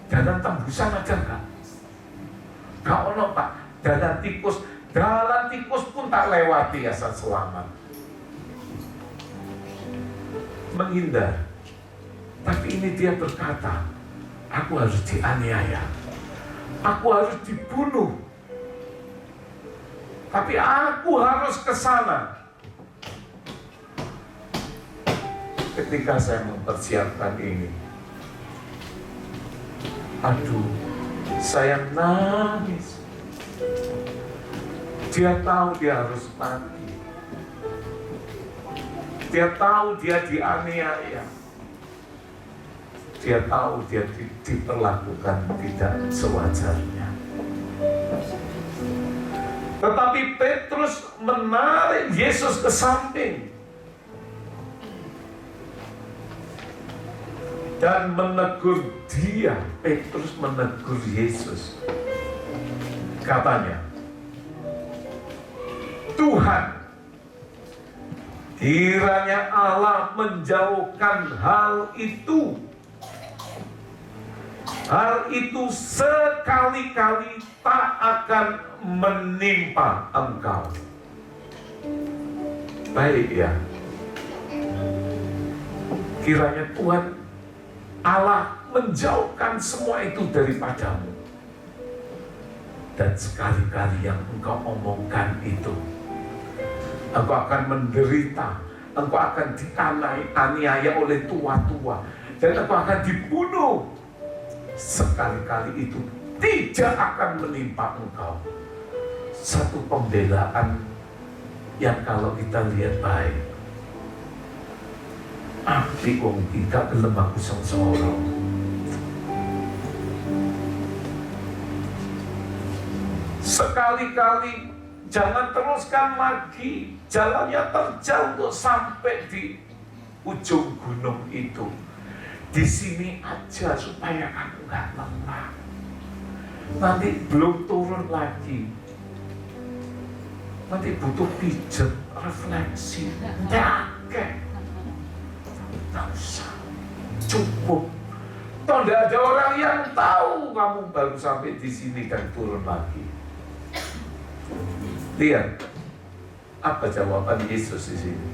Speaker 3: jalan tembusan aja enggak? Gak ono Pak, jalan tikus pun tak lewati asal selamat. Menghindar. Tapi ini dia berkata, aku harus dianiaya, aku harus dibunuh, tapi aku harus ke sana. Ketika saya mempersiapkan ini, aduh, saya nangis. Dia tahu dia harus mati. Dia tahu dia dianiaya. Dia tahu dia diperlakukan tidak sewajarnya. Tetapi Petrus menarik Yesus ke samping dan menegur dia. Petrus menegur Yesus. Katanya, Tuhan, kiranya Allah menjauhkan hal itu. Hal itu sekali-kali tak akan menimpa engkau. Baik ya. Kiranya Tuhan Allah menjauhkan semua itu daripadamu. Dan sekali-kali yang engkau omongkan itu, engkau akan menderita, engkau akan dianiaya oleh tua-tua, dan engkau akan dibunuh. Sekali-kali itu tidak akan menimpa engkau. Satu pembelaan yang kalau kita lihat baik, api wong tidak gelem aku sengsara. Sekali-kali jangan teruskan lagi, jalannya terjal untuk sampai di ujung gunung itu. Di sini aja supaya kamu gak lelah. Nanti belum turun lagi. Nanti butuh pijet, refleksi, nyake. Tak usah, cukup. Toh tidak ada orang yang tahu kamu baru sampai di sini dan turun lagi. Lihat, apa jawaban Yesus di sini?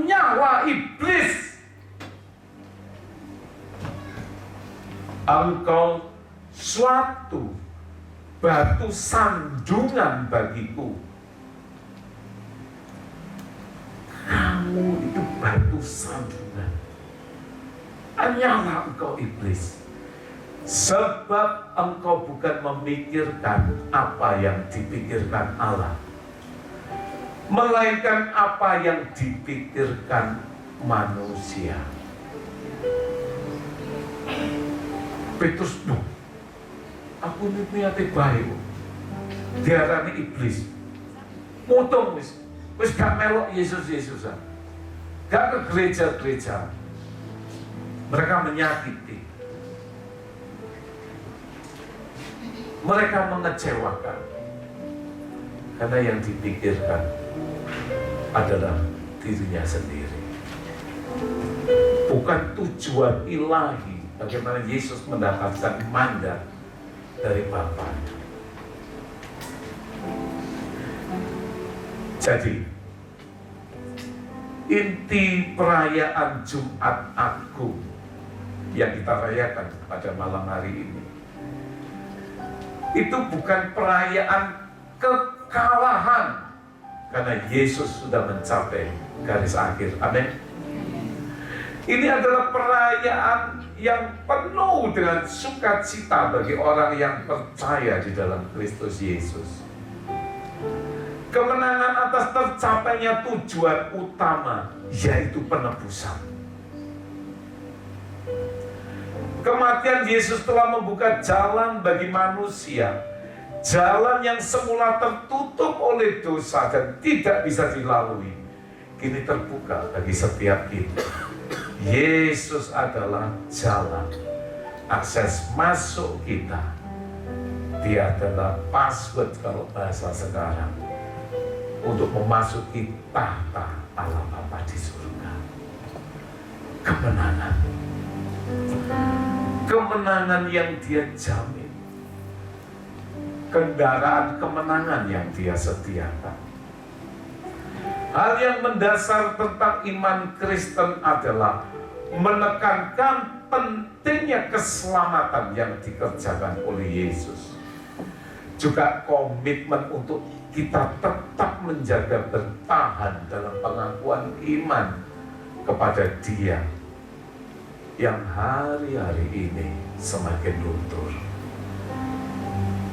Speaker 3: Nyawa iblis, engkau suatu batu sandungan bagiku. Kamu itu batu sandungan. Hanyalah engkau iblis, sebab engkau bukan memikirkan apa yang dipikirkan Allah, melainkan apa yang dipikirkan manusia. Petrus, aku niatnya baik, diarani iblis, mutong wis gak melok Yesus-Yesusan, gak ke gereja-gereja. Mereka menyakiti, mereka mengecewakan, karena yang dipikirkan adalah dirinya sendiri, bukan tujuan ilahi. Bagaimana Yesus mendapatkan mandat dari Bapaknya. Jadi, inti perayaan Jumat Agung yang kita rayakan pada malam hari ini, itu bukan perayaan kekalahan karena Yesus sudah mencapai garis akhir. Amin. Ini adalah perayaan yang penuh dengan sukacita bagi orang yang percaya di dalam Kristus Yesus. Kemenangan atas tercapainya tujuan utama, yaitu penebusan. Kematian Yesus telah membuka jalan bagi manusia, jalan yang semula tertutup oleh dosa dan tidak bisa dilalui, kini terbuka bagi setiap kita. Yesus adalah jalan, akses masuk kita. Dia adalah password kalau bahasa sekarang untuk memasuki tahta Allah Bapa di surga. Kemenangan, kemenangan yang Dia jamin, kendaraan kemenangan yang Dia sediakan. Hal yang mendasar tentang iman Kristen adalah menekankan pentingnya keselamatan yang dikerjakan oleh Yesus. Juga komitmen untuk kita tetap menjaga bertahan dalam pengakuan iman kepada Dia yang hari-hari ini semakin luntur.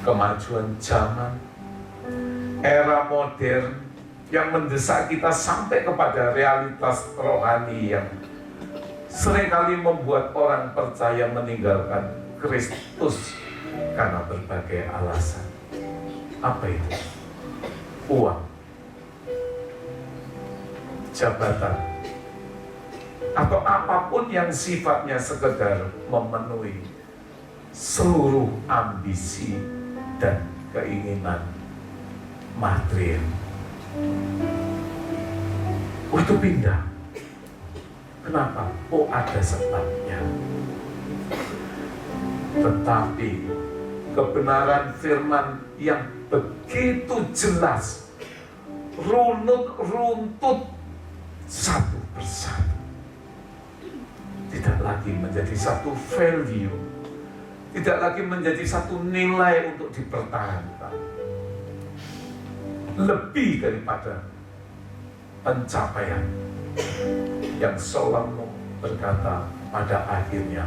Speaker 3: Kemajuan zaman, era modern yang mendesak kita sampai kepada realitas rohani yang seringkali membuat orang percaya meninggalkan Kristus karena berbagai alasan. Apa itu? Uang, jabatan, atau apapun yang sifatnya sekedar memenuhi seluruh ambisi dan keinginan material. Itu pindah. Kenapa? Oh, ada sebabnya. Tetapi kebenaran firman yang begitu jelas, runut runtut satu persatu, tidak lagi menjadi satu value, tidak lagi menjadi satu nilai untuk dipertahankan, lebih daripada pencapaian yang Salomo berkata pada akhirnya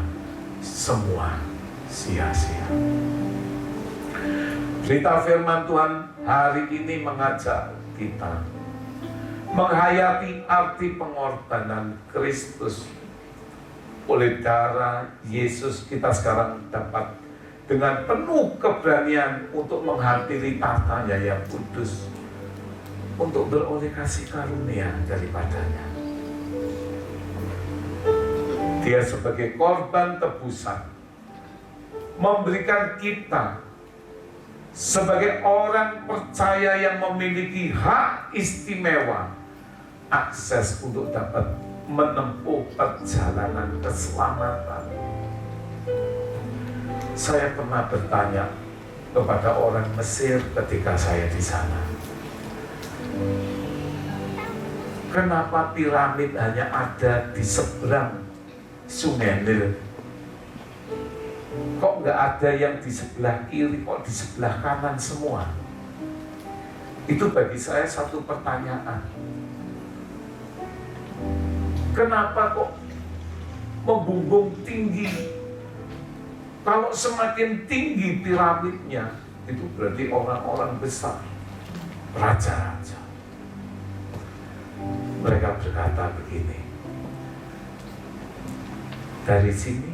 Speaker 3: semua sia-sia. Berita firman Tuhan hari ini mengajak kita menghayati arti pengorbanan Kristus. Oleh darah Yesus kita sekarang dapat dengan penuh keberanian untuk menghampiri tahtanya yang kudus, untuk beroleh kasih karunia daripadanya. Dia sebagai korban tebusan memberikan kita sebagai orang percaya yang memiliki hak istimewa akses untuk dapat menempuh perjalanan keselamatan. Saya pernah bertanya kepada orang Mesir ketika saya di sana, kenapa piramid hanya ada di seberang Sungai Nil? Kok nggak ada yang di sebelah kiri, kok di sebelah kanan semua? Itu bagi saya satu pertanyaan. Kenapa kok membumbung tinggi? Kalau semakin tinggi piramidnya, itu berarti orang-orang besar, raja-raja. Mereka berkata begini, dari sini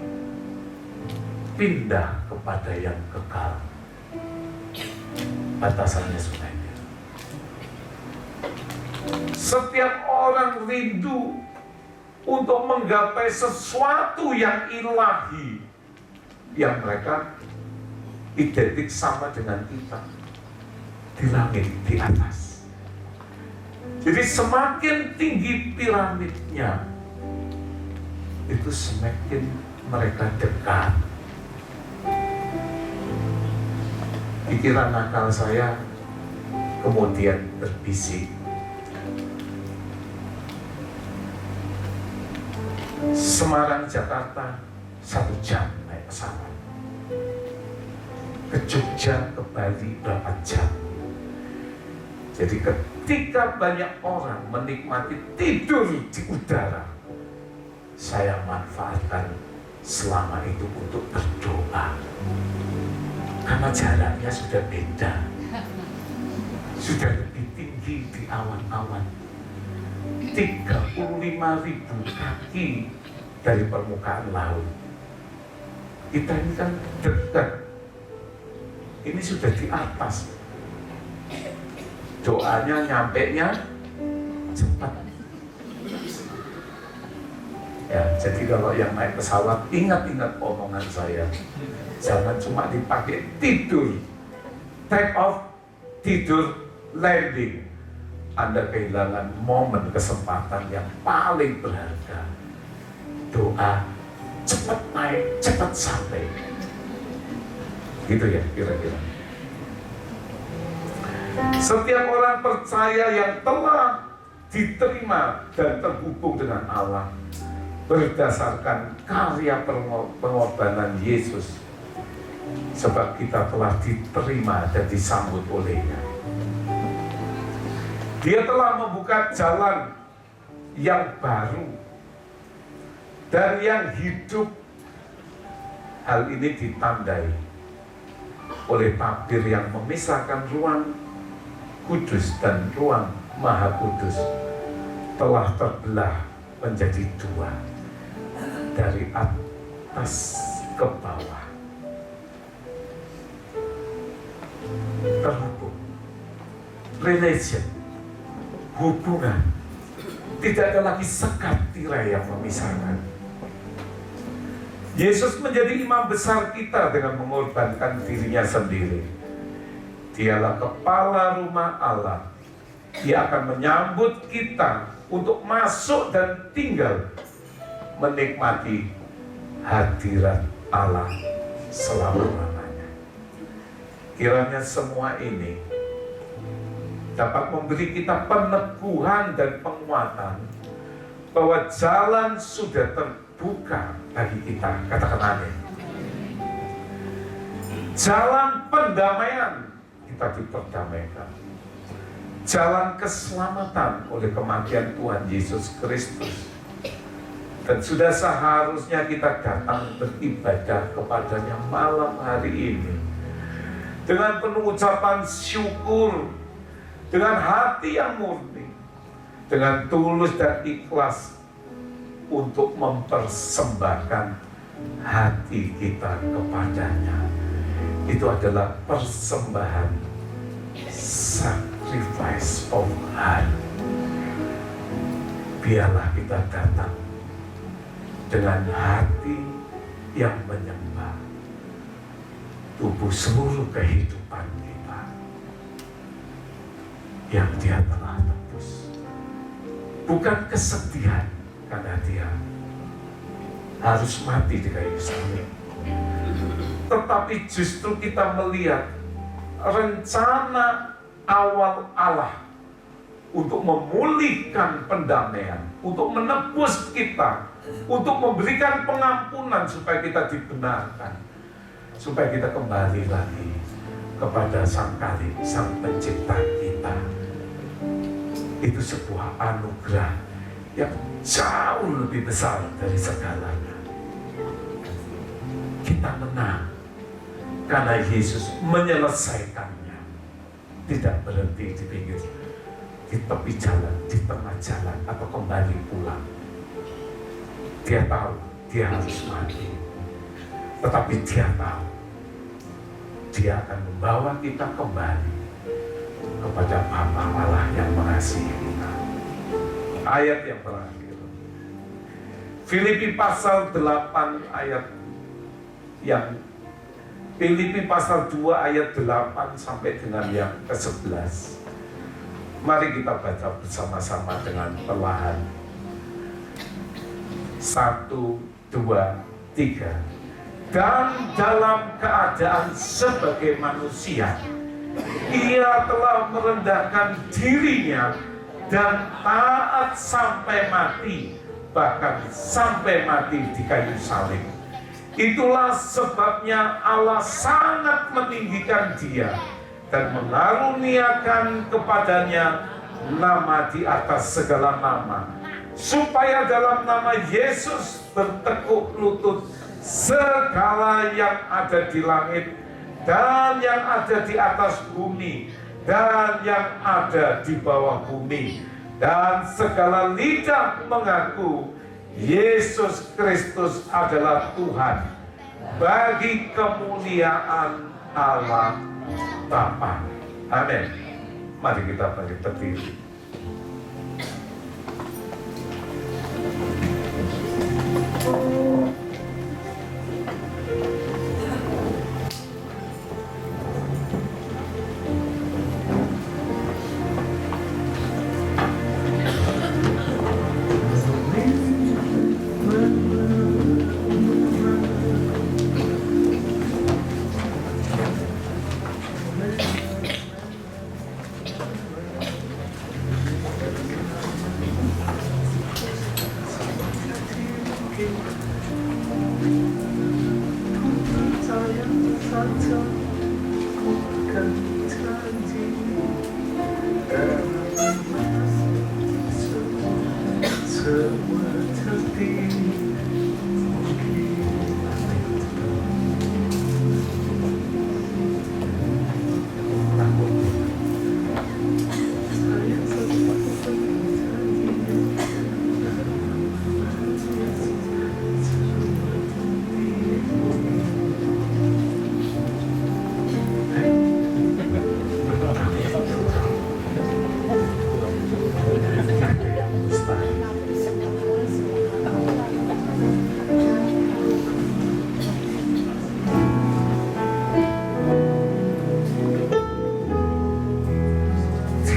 Speaker 3: pindah kepada yang kekal, batasannya Sungai Nil. Setiap orang rindu untuk menggapai sesuatu yang ilahi, yang mereka identik sama dengan kita di langit, di atas. Jadi semakin tinggi piramidnya, itu semakin mereka dekat. Pikiran akal saya kemudian berbisik, Semarang Jakarta 1 jam naik pesawat, ke Jogja ke Bali berapa jam. Jadi ketika banyak orang menikmati tidur di udara, saya manfaatkan selama itu untuk berdoa. Karena jaraknya sudah beda, sudah lebih tinggi di awan-awan. 35.000 kaki dari permukaan laut. Kita ini kan dekat, ini sudah di atas. Doanya nyampenya cepat. Ya, jadi kalau yang naik pesawat, ingat-ingat omongan saya. Jangan cuma dipakai tidur, take off, tidur, landing. Anda kehilangan momen kesempatan yang paling berharga. Doa, cepat naik, cepat sampai. Gitu ya, kira-kira. Setiap orang percaya yang telah diterima dan terhubung dengan Allah berdasarkan karya pengorbanan Yesus, sebab kita telah diterima dan disambut olehnya. Dia telah membuka jalan yang baru dan yang hidup. Hal ini ditandai oleh tabir yang memisahkan ruang kudus dan ruang maha kudus telah terbelah menjadi dua, dari atas ke bawah, terhubung. Relation, hubungan, tidak ada lagi sekat tirai yang memisahkan. Yesus menjadi imam besar kita dengan mengorbankan dirinya sendiri. Dialah kepala rumah Allah. Dia akan menyambut kita untuk masuk dan tinggal menikmati hadirat Allah selama-lamanya. Kiranya semua ini dapat memberi kita peneguhan dan penguatan bahwa jalan sudah terbuka bagi kita. Katakan amin. Jalan pendamaian, kita diperdamaikan. Jalan keselamatan oleh kematian Tuhan Yesus Kristus. Dan sudah seharusnya kita datang beribadah kepadanya malam hari ini dengan penuh ucapan syukur, dengan hati yang murni, dengan tulus dan ikhlas untuk mempersembahkan hati kita kepadanya. Itu adalah persembahan, sacrifice of heart. Biarlah kita datang dengan hati yang menyembah, tubuh seluruh kehidupan kita yang Dia telah tebus. Bukan kesedihan karena Dia harus mati di kayu salib, tetapi justru kita melihat rencana awal Allah untuk memulihkan pendamaian, untuk menebus kita, untuk memberikan pengampunan supaya kita dibenarkan, supaya kita kembali lagi kepada Sang Kali, Sang Pencipta kita. Itu sebuah anugerah yang jauh lebih besar dari segalanya. Kita menang karena Yesus menyelesaikannya, tidak berhenti di pinggir, di tepi jalan, di tengah jalan, atau kembali pulang. Dia tahu Dia harus mati, tetapi Dia tahu Dia akan membawa kita kembali kepada Bapa Allah yang mengasihi kita. Ayat yang terakhir, Filipi pasal 8 ayat yang Filipi pasal 2 ayat 8 sampai dengan yang ke-11. Mari kita baca bersama-sama dengan perlahan. 1, 2, 3. Dan dalam keadaan sebagai manusia, Ia telah merendahkan dirinya dan taat sampai mati, bahkan sampai mati di kayu salib. Itulah sebabnya Allah sangat meninggikan Dia dan mengaruniakan kepadanya nama di atas segala nama, supaya dalam nama Yesus bertekuk lutut segala yang ada di langit dan yang ada di atas bumi dan yang ada di bawah bumi, dan segala lidah mengaku Yesus Kristus adalah Tuhan, bagi kemuliaan Allah Bapa. Amin. Mari kita bangkit berdiri.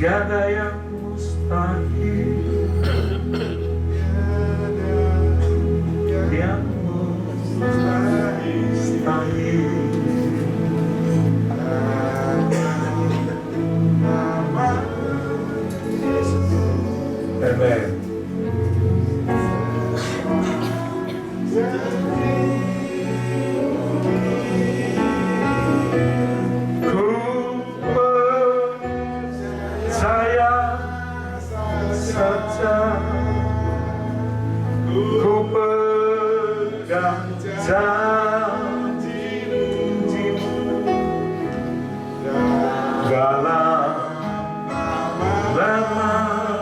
Speaker 3: Tiada yang mustahil, yang mustahil. Amen. Ku pegang janji-Mu dalam nama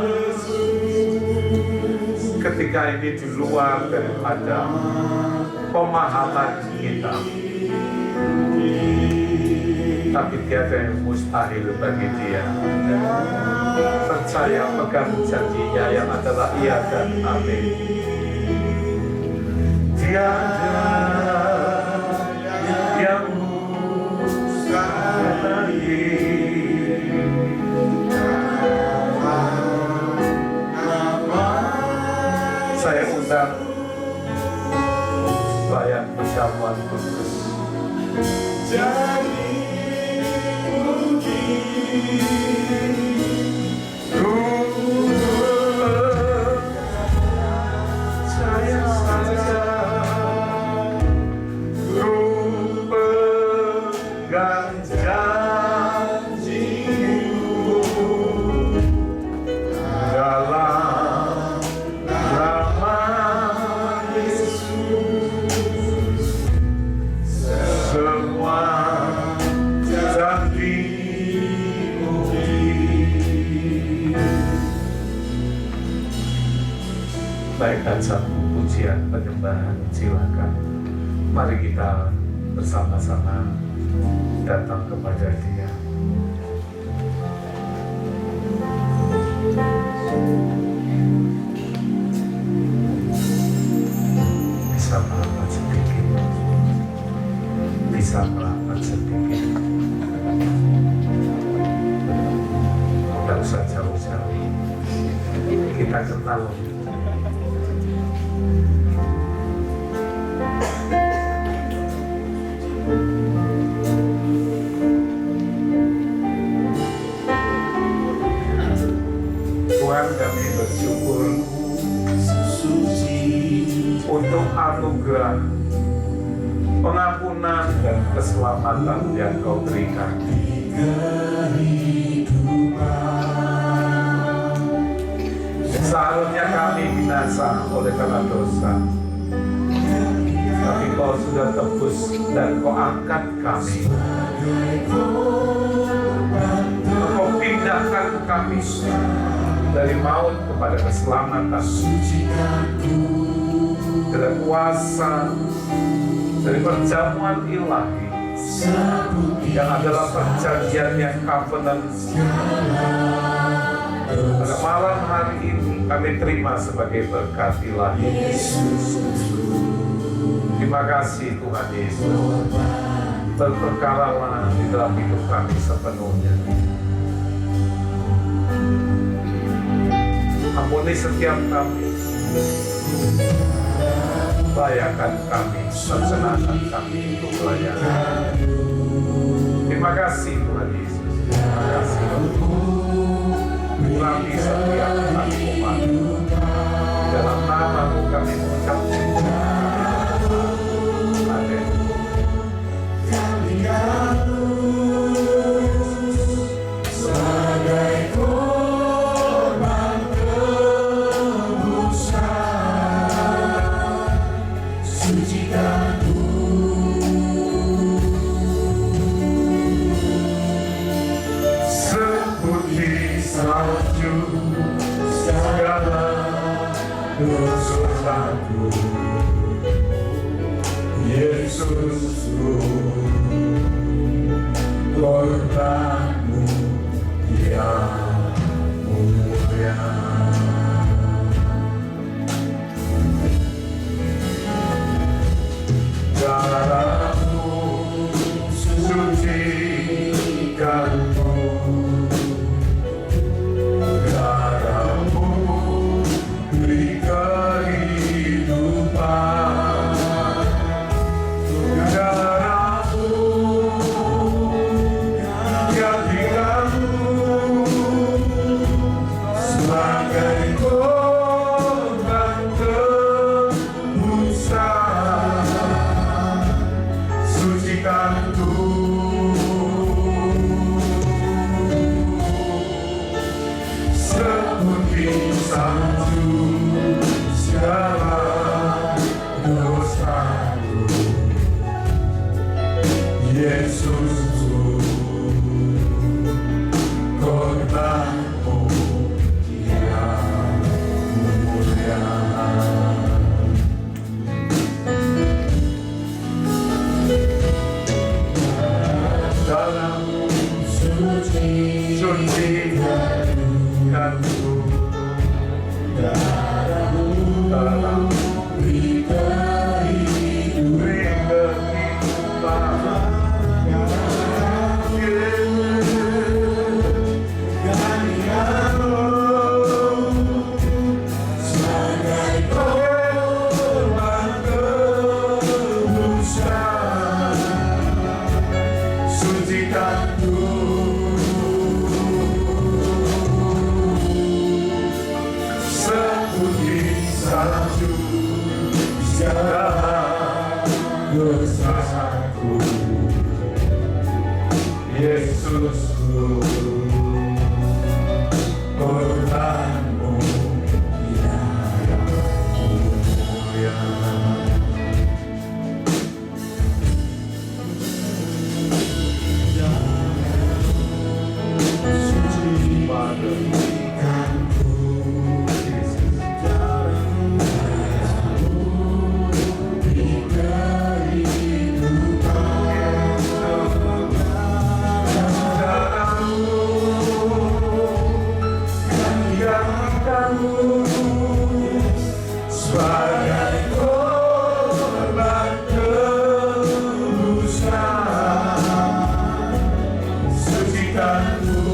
Speaker 3: Yesus. Ketika ini di luar daripada pemahaman kita, tapi tiada yang mustahil bagi Dia. Percaya pegang janjinya yang adalah iya dan amin. Tiada yang mustahil. Saya undang pelayan perjamuan khusus. Jadi saya saja ku pegang janji-Mu dalam nama Yesus. Semua janji baikkan satu pujian penyembahan, silakan. Mari kita bersama-sama datang kepada Dia. Bisa melakukan sedikit, bisa melakukan sedikit. Tidak usah jauh-jauh, kita kenal. Tuhan, kami bersyukur untuk anugerah pengampunan dan keselamatan yang Kau berikan. Seharusnya kami binasa oleh karena dosa, tapi Kau sudah tebus dan Kau angkat kami. Kau pindahkan kami dari maut kepada keselamatan, dari kuasa, dari perjamuan ilahi yang adalah perjanjian yang covenant. Pada malam hari ini kami terima sebagai berkat ilahi. Terima kasih Tuhan Yesus, berperkaralah di dalam hidup kami sepenuhnya. Ampuni setiap kami, layakan kami, senangkan kami untuk pelayanan. Terima kasih Tuhan Yesus. Terima kasih Urapi setiap kami umat. Dalam nama-Mu kami mengucap syukur. Amin.
Speaker 2: Sebagai korban tebusan, sucikan seputih salju segala dosaku. Yesusku, korban-Mu yang mulia. Darah-Mu sucikanku, darah-Mu beri kehidupan, darah-Mu gantikanku sebagai korban tebusan, sucikanku seputih salju segala dosaku. Yesusku, korban-Mu yang mulia. Dalam-Mu sucikanku, darah-Mu beri kehidupan. Sebagai korban tebusan, sucikanku seputih salju segala dosaku. Yesusku, korban-Mu yang mulia. Sebagai korban tebusan, sucikanku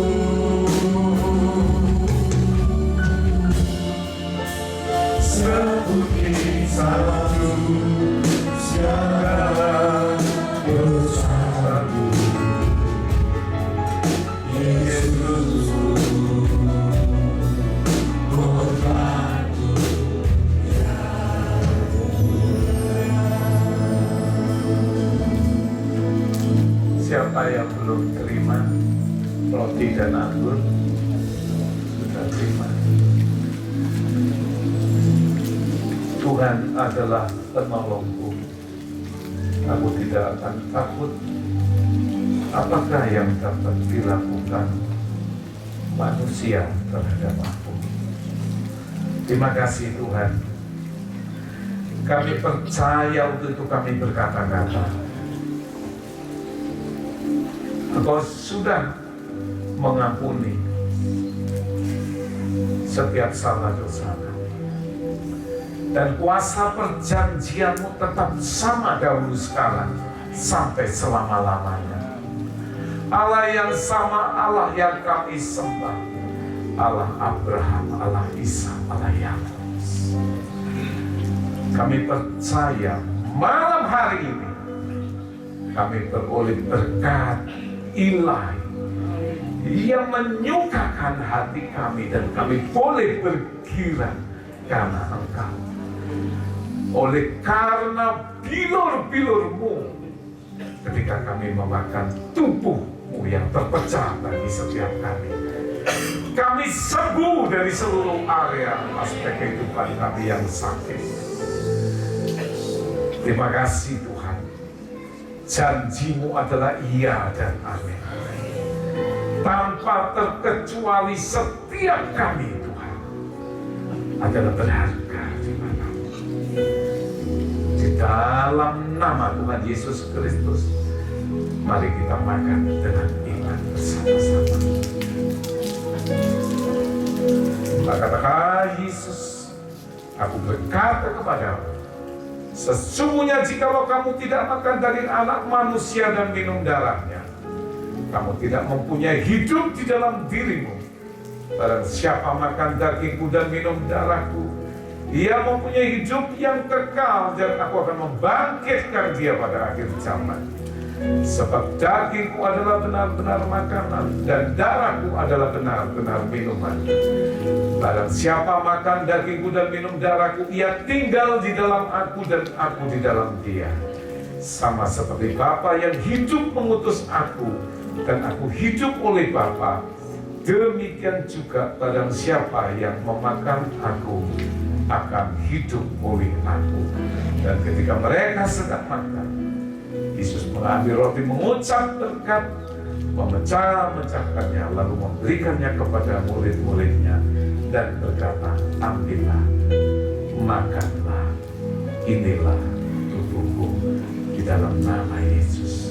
Speaker 2: seputih salju segala dosaku. Yesusku, korban-Mu yang mulia. Siapa yang belum terima roti dan anggur? Sudah terima.
Speaker 3: Tuhan adalah penolongku. Aku tidak akan takut. Apakah yang dapat dilakukan manusia terhadap aku? Terima kasih Tuhan. Kami percaya untuk itu kami berkata-kata. Engkau sudah mengampuni setiap salah dosa kami. Dan kuasa perjanjianmu tetap sama dahulu sekarang sampai selama-lamanya. Allah yang sama, Allah yang kami sembah, Allah Abraham, Allah Ishak, Allah Yakub. Kami percaya malam hari ini kami beroleh berkat ilahi yang menyukakan hati kami, dan kami boleh bergirang karena Engkau. Oleh karena bilur-bilur-Mu, ketika kami memakan tubuh-Mu yang terpecah bagi setiap kami sembuh dari seluruh area aspek kehidupan kami yang sakit. Terima kasih Tuhan. Janji-Mu adalah iya dan amin. Tanpa terkecuali setiap kami Tuhan adalah berharga di mata-Mu. Di dalam nama Tuhan Yesus Kristus, mari kita makan dengan iman bersama-sama. Kata Yesus, aku berkata kepadamu, sesungguhnya jikalau kamu tidak makan daging anak manusia dan minum darahnya, kamu tidak mempunyai hidup di dalam dirimu. Barang siapa makan dagingku dan minum darahku, ia mempunyai hidup yang kekal, dan aku akan membangkitkan dia pada akhir zaman. Sebab dagingku adalah benar-benar makanan, dan darahku adalah benar-benar minuman. Barang siapa makan dagingku dan minum darahku, ia tinggal di dalam aku dan aku di dalam dia. Sama seperti Bapa yang hidup mengutus aku, dan aku hidup oleh Bapa, demikian juga barang siapa yang memakan aku akan hidup oleh aku. Dan ketika mereka sedang makan, Yesus mengambil roti, mengucap berkat, memecah-mecahkannya, lalu memberikannya kepada murid-muridnya, dan berkata, ambillah, makanlah, inilah tubuhku. Di dalam nama Yesus.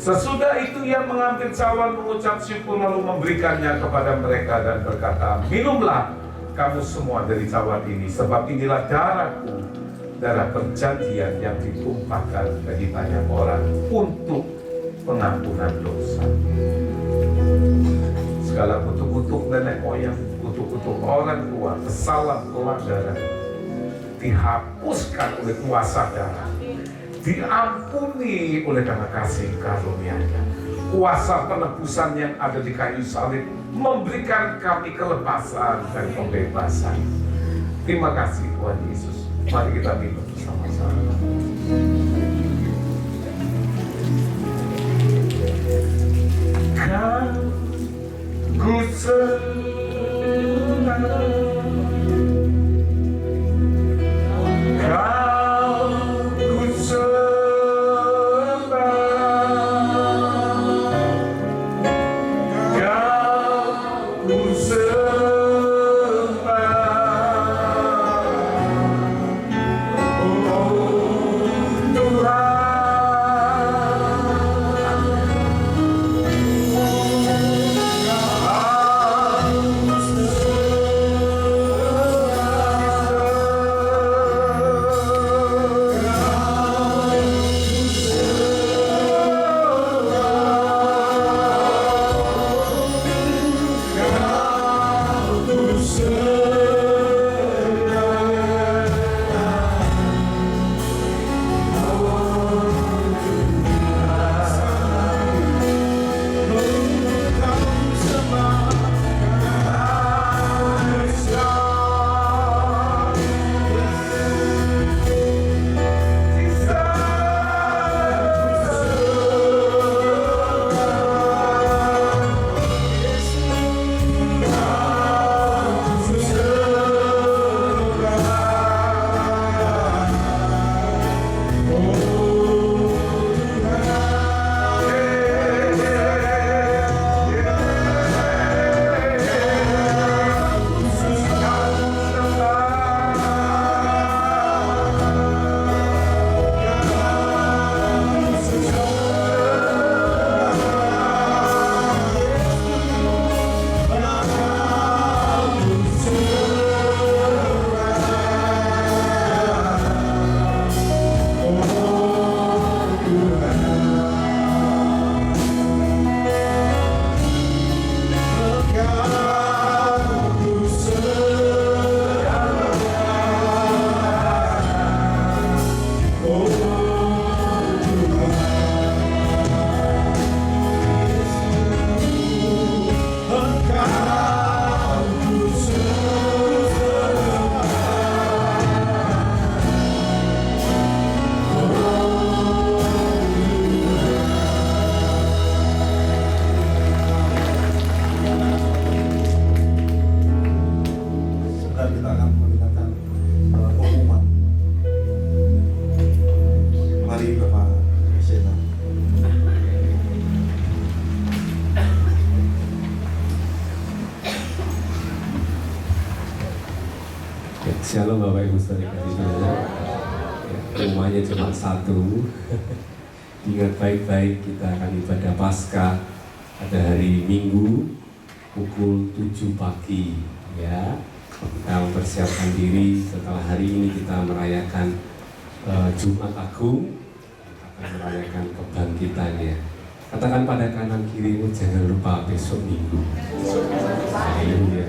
Speaker 3: Sesudah itu ia mengambil cawan, mengucap syukur, lalu memberikannya kepada mereka dan berkata, minumlah kamu semua dari cawan ini, sebab inilah darahku, darah perjanjian yang ditumpahkan bagi banyak orang untuk pengampunan dosa. Segala kutuk-kutuk nenek moyang, kutuk-kutuk orang tua, kesalahan pelanggaran dihapuskan oleh kuasa darah, diampuni oleh karena kasih karunia-Nya. Kuasa penebusan yang ada di kayu salib memberikan kami kelepasan dan pembebasan. Terima kasih Tuhan Yesus. Mari kita minum bersama-sama. Ku senang oh
Speaker 2: Mari Bapak Presiden.
Speaker 4: Shalom Bapak Ibu Saudara Saudara. Rumahnya cuma satu. Ingat baik-baik, kita akan ibadah Paskah pada hari Minggu pukul 7 pagi. Ya, kita mempersiapkan diri. Setelah hari ini kita merayakan Jumat Agung, akan merayakan kebangkitannya. Katakan pada kanan kirimu, jangan lupa besok Minggu. Haleluya.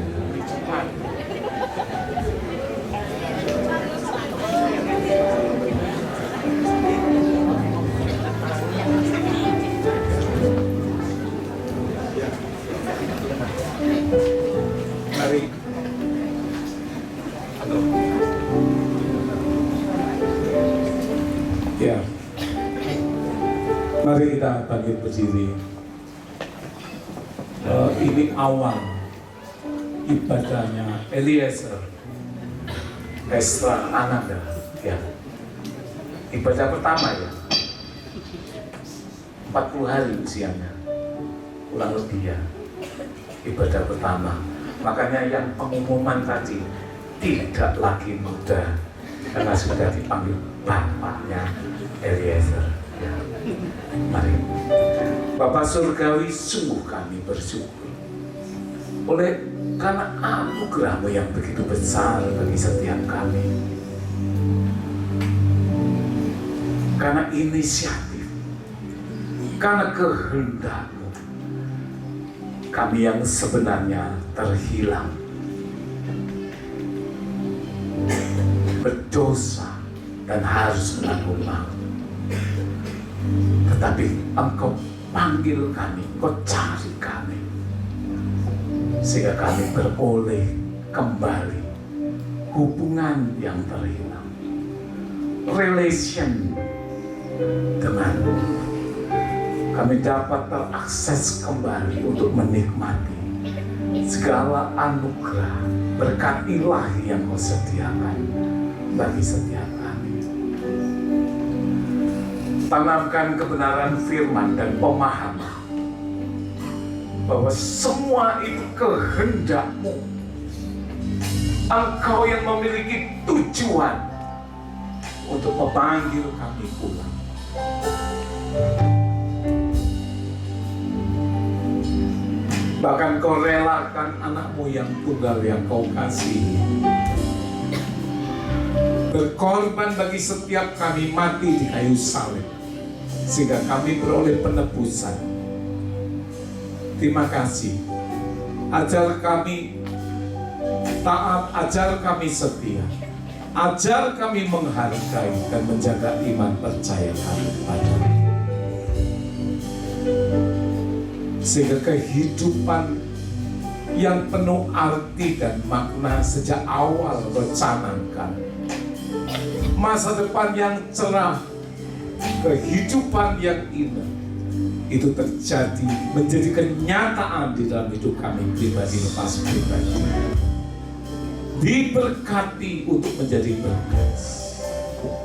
Speaker 3: Mari. Ya. Mari kita bangkit berdiri. Ini awal ibadahnya Eliezer Esra Ananda. Ya. Ibadah pertama ya. 40 hari usianya. Kurang lebih ya. Ibadah pertama. Makanya yang pengumuman tadi tidak lagi muda karena sudah dipanggil bapaknya Eliezer. Ya. Mari. Bapak Surgawi, sungguh kami bersyukur karena anugerah-Mu yang begitu besar bagi setiap kami. Karena inisiatif, karena kehendak-Mu, kami yang sebenarnya terhilang, berdosa dan harus menanggung maut. Tetapi Engkau panggil kami, Engkau cari kami, sehingga kami beroleh kembali hubungan yang terhilang, relation dengan-Mu. Kami dapat terakses kembali untuk menikmati segala anugerah berkat ilahi yang Kau sediakan bagi setiap kami. Tanamkan kebenaran firman dan pemahaman bahwa semua itu kehendak-Mu. Engkau yang memiliki tujuan untuk memanggil kami pulang. Bahkan Kau relakan anak-Mu yang tunggal yang Kau kasihi berkorban bagi setiap kami, mati di kayu salib sehingga kami beroleh penebusan. Terima kasih. Ajar kami taat, ajar kami setia, ajar kami menghargai dan menjaga iman percaya kami kepada-Mu, sehingga kehidupan yang penuh arti dan makna sejak awal rencanakan, masa depan yang cerah, kehidupan yang indah, itu terjadi, menjadi kenyataan di dalam hidup kami pribadi lepas pribadi. Diberkati untuk menjadi berkat,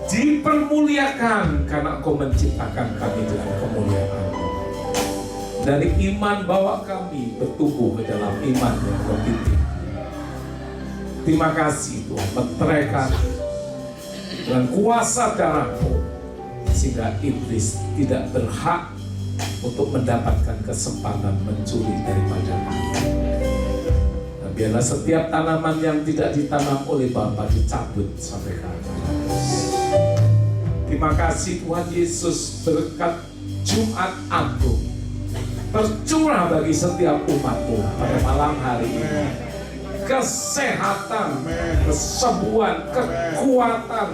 Speaker 3: dipermuliakan karena Engkau menciptakan kami dengan kemuliaan. Dari iman bawa kami bertumbuh ke dalam iman yang lebih tinggi. Terima kasih Tuhan, meteraikan dengan kuasa darah-Mu sehingga iblis tidak berhak untuk mendapatkan kesempatan mencuri daripada kami. Dan biarlah setiap tanaman yang tidak ditanam oleh Bapa dicabut sampai ke atas. Terima kasih Tuhan Yesus, berkat Jumat Agung tercurah bagi setiap umat-Mu pada malam hari ini. Kesehatan, kesembuhan, kekuatan,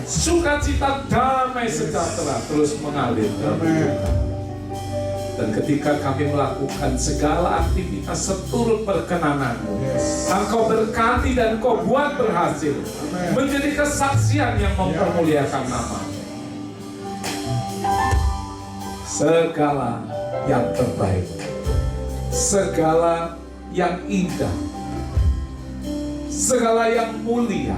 Speaker 3: sukacita, damai sejahtera terus mengalir dalam hidup kami. Dan ketika kami melakukan segala aktivitas seturut perkenanan-Mu, Engkau berkati dan Engkau buat berhasil menjadi kesaksian yang mempermuliakan nama-Mu. Segala yang terbaik, segala yang indah, segala yang mulia,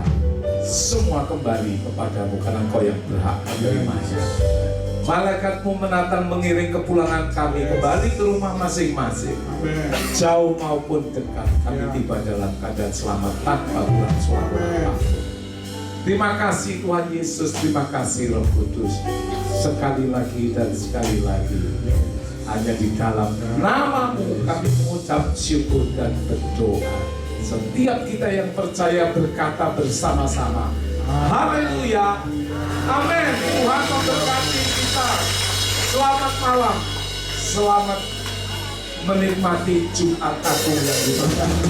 Speaker 3: semua kembali kepadamu karena Engkau yang berhak menerimanya. Malaikatmu menatang mengiring kepulangan kami kembali ke rumah masing-masing, jauh maupun dekat. Kami tiba dalam keadaan selamat tanpa kurang suatu apapun. Terima kasih Tuhan Yesus, terima kasih Roh Kudus. Sekali lagi dan sekali lagi, hanya di dalam nama-Mu kami mengucap syukur dan berdoa. Setiap kita yang percaya berkata bersama-sama, haleluya, amin. Tuhan memberkati kita. Selamat malam, selamat menikmati Jumat Agung yang diberkati.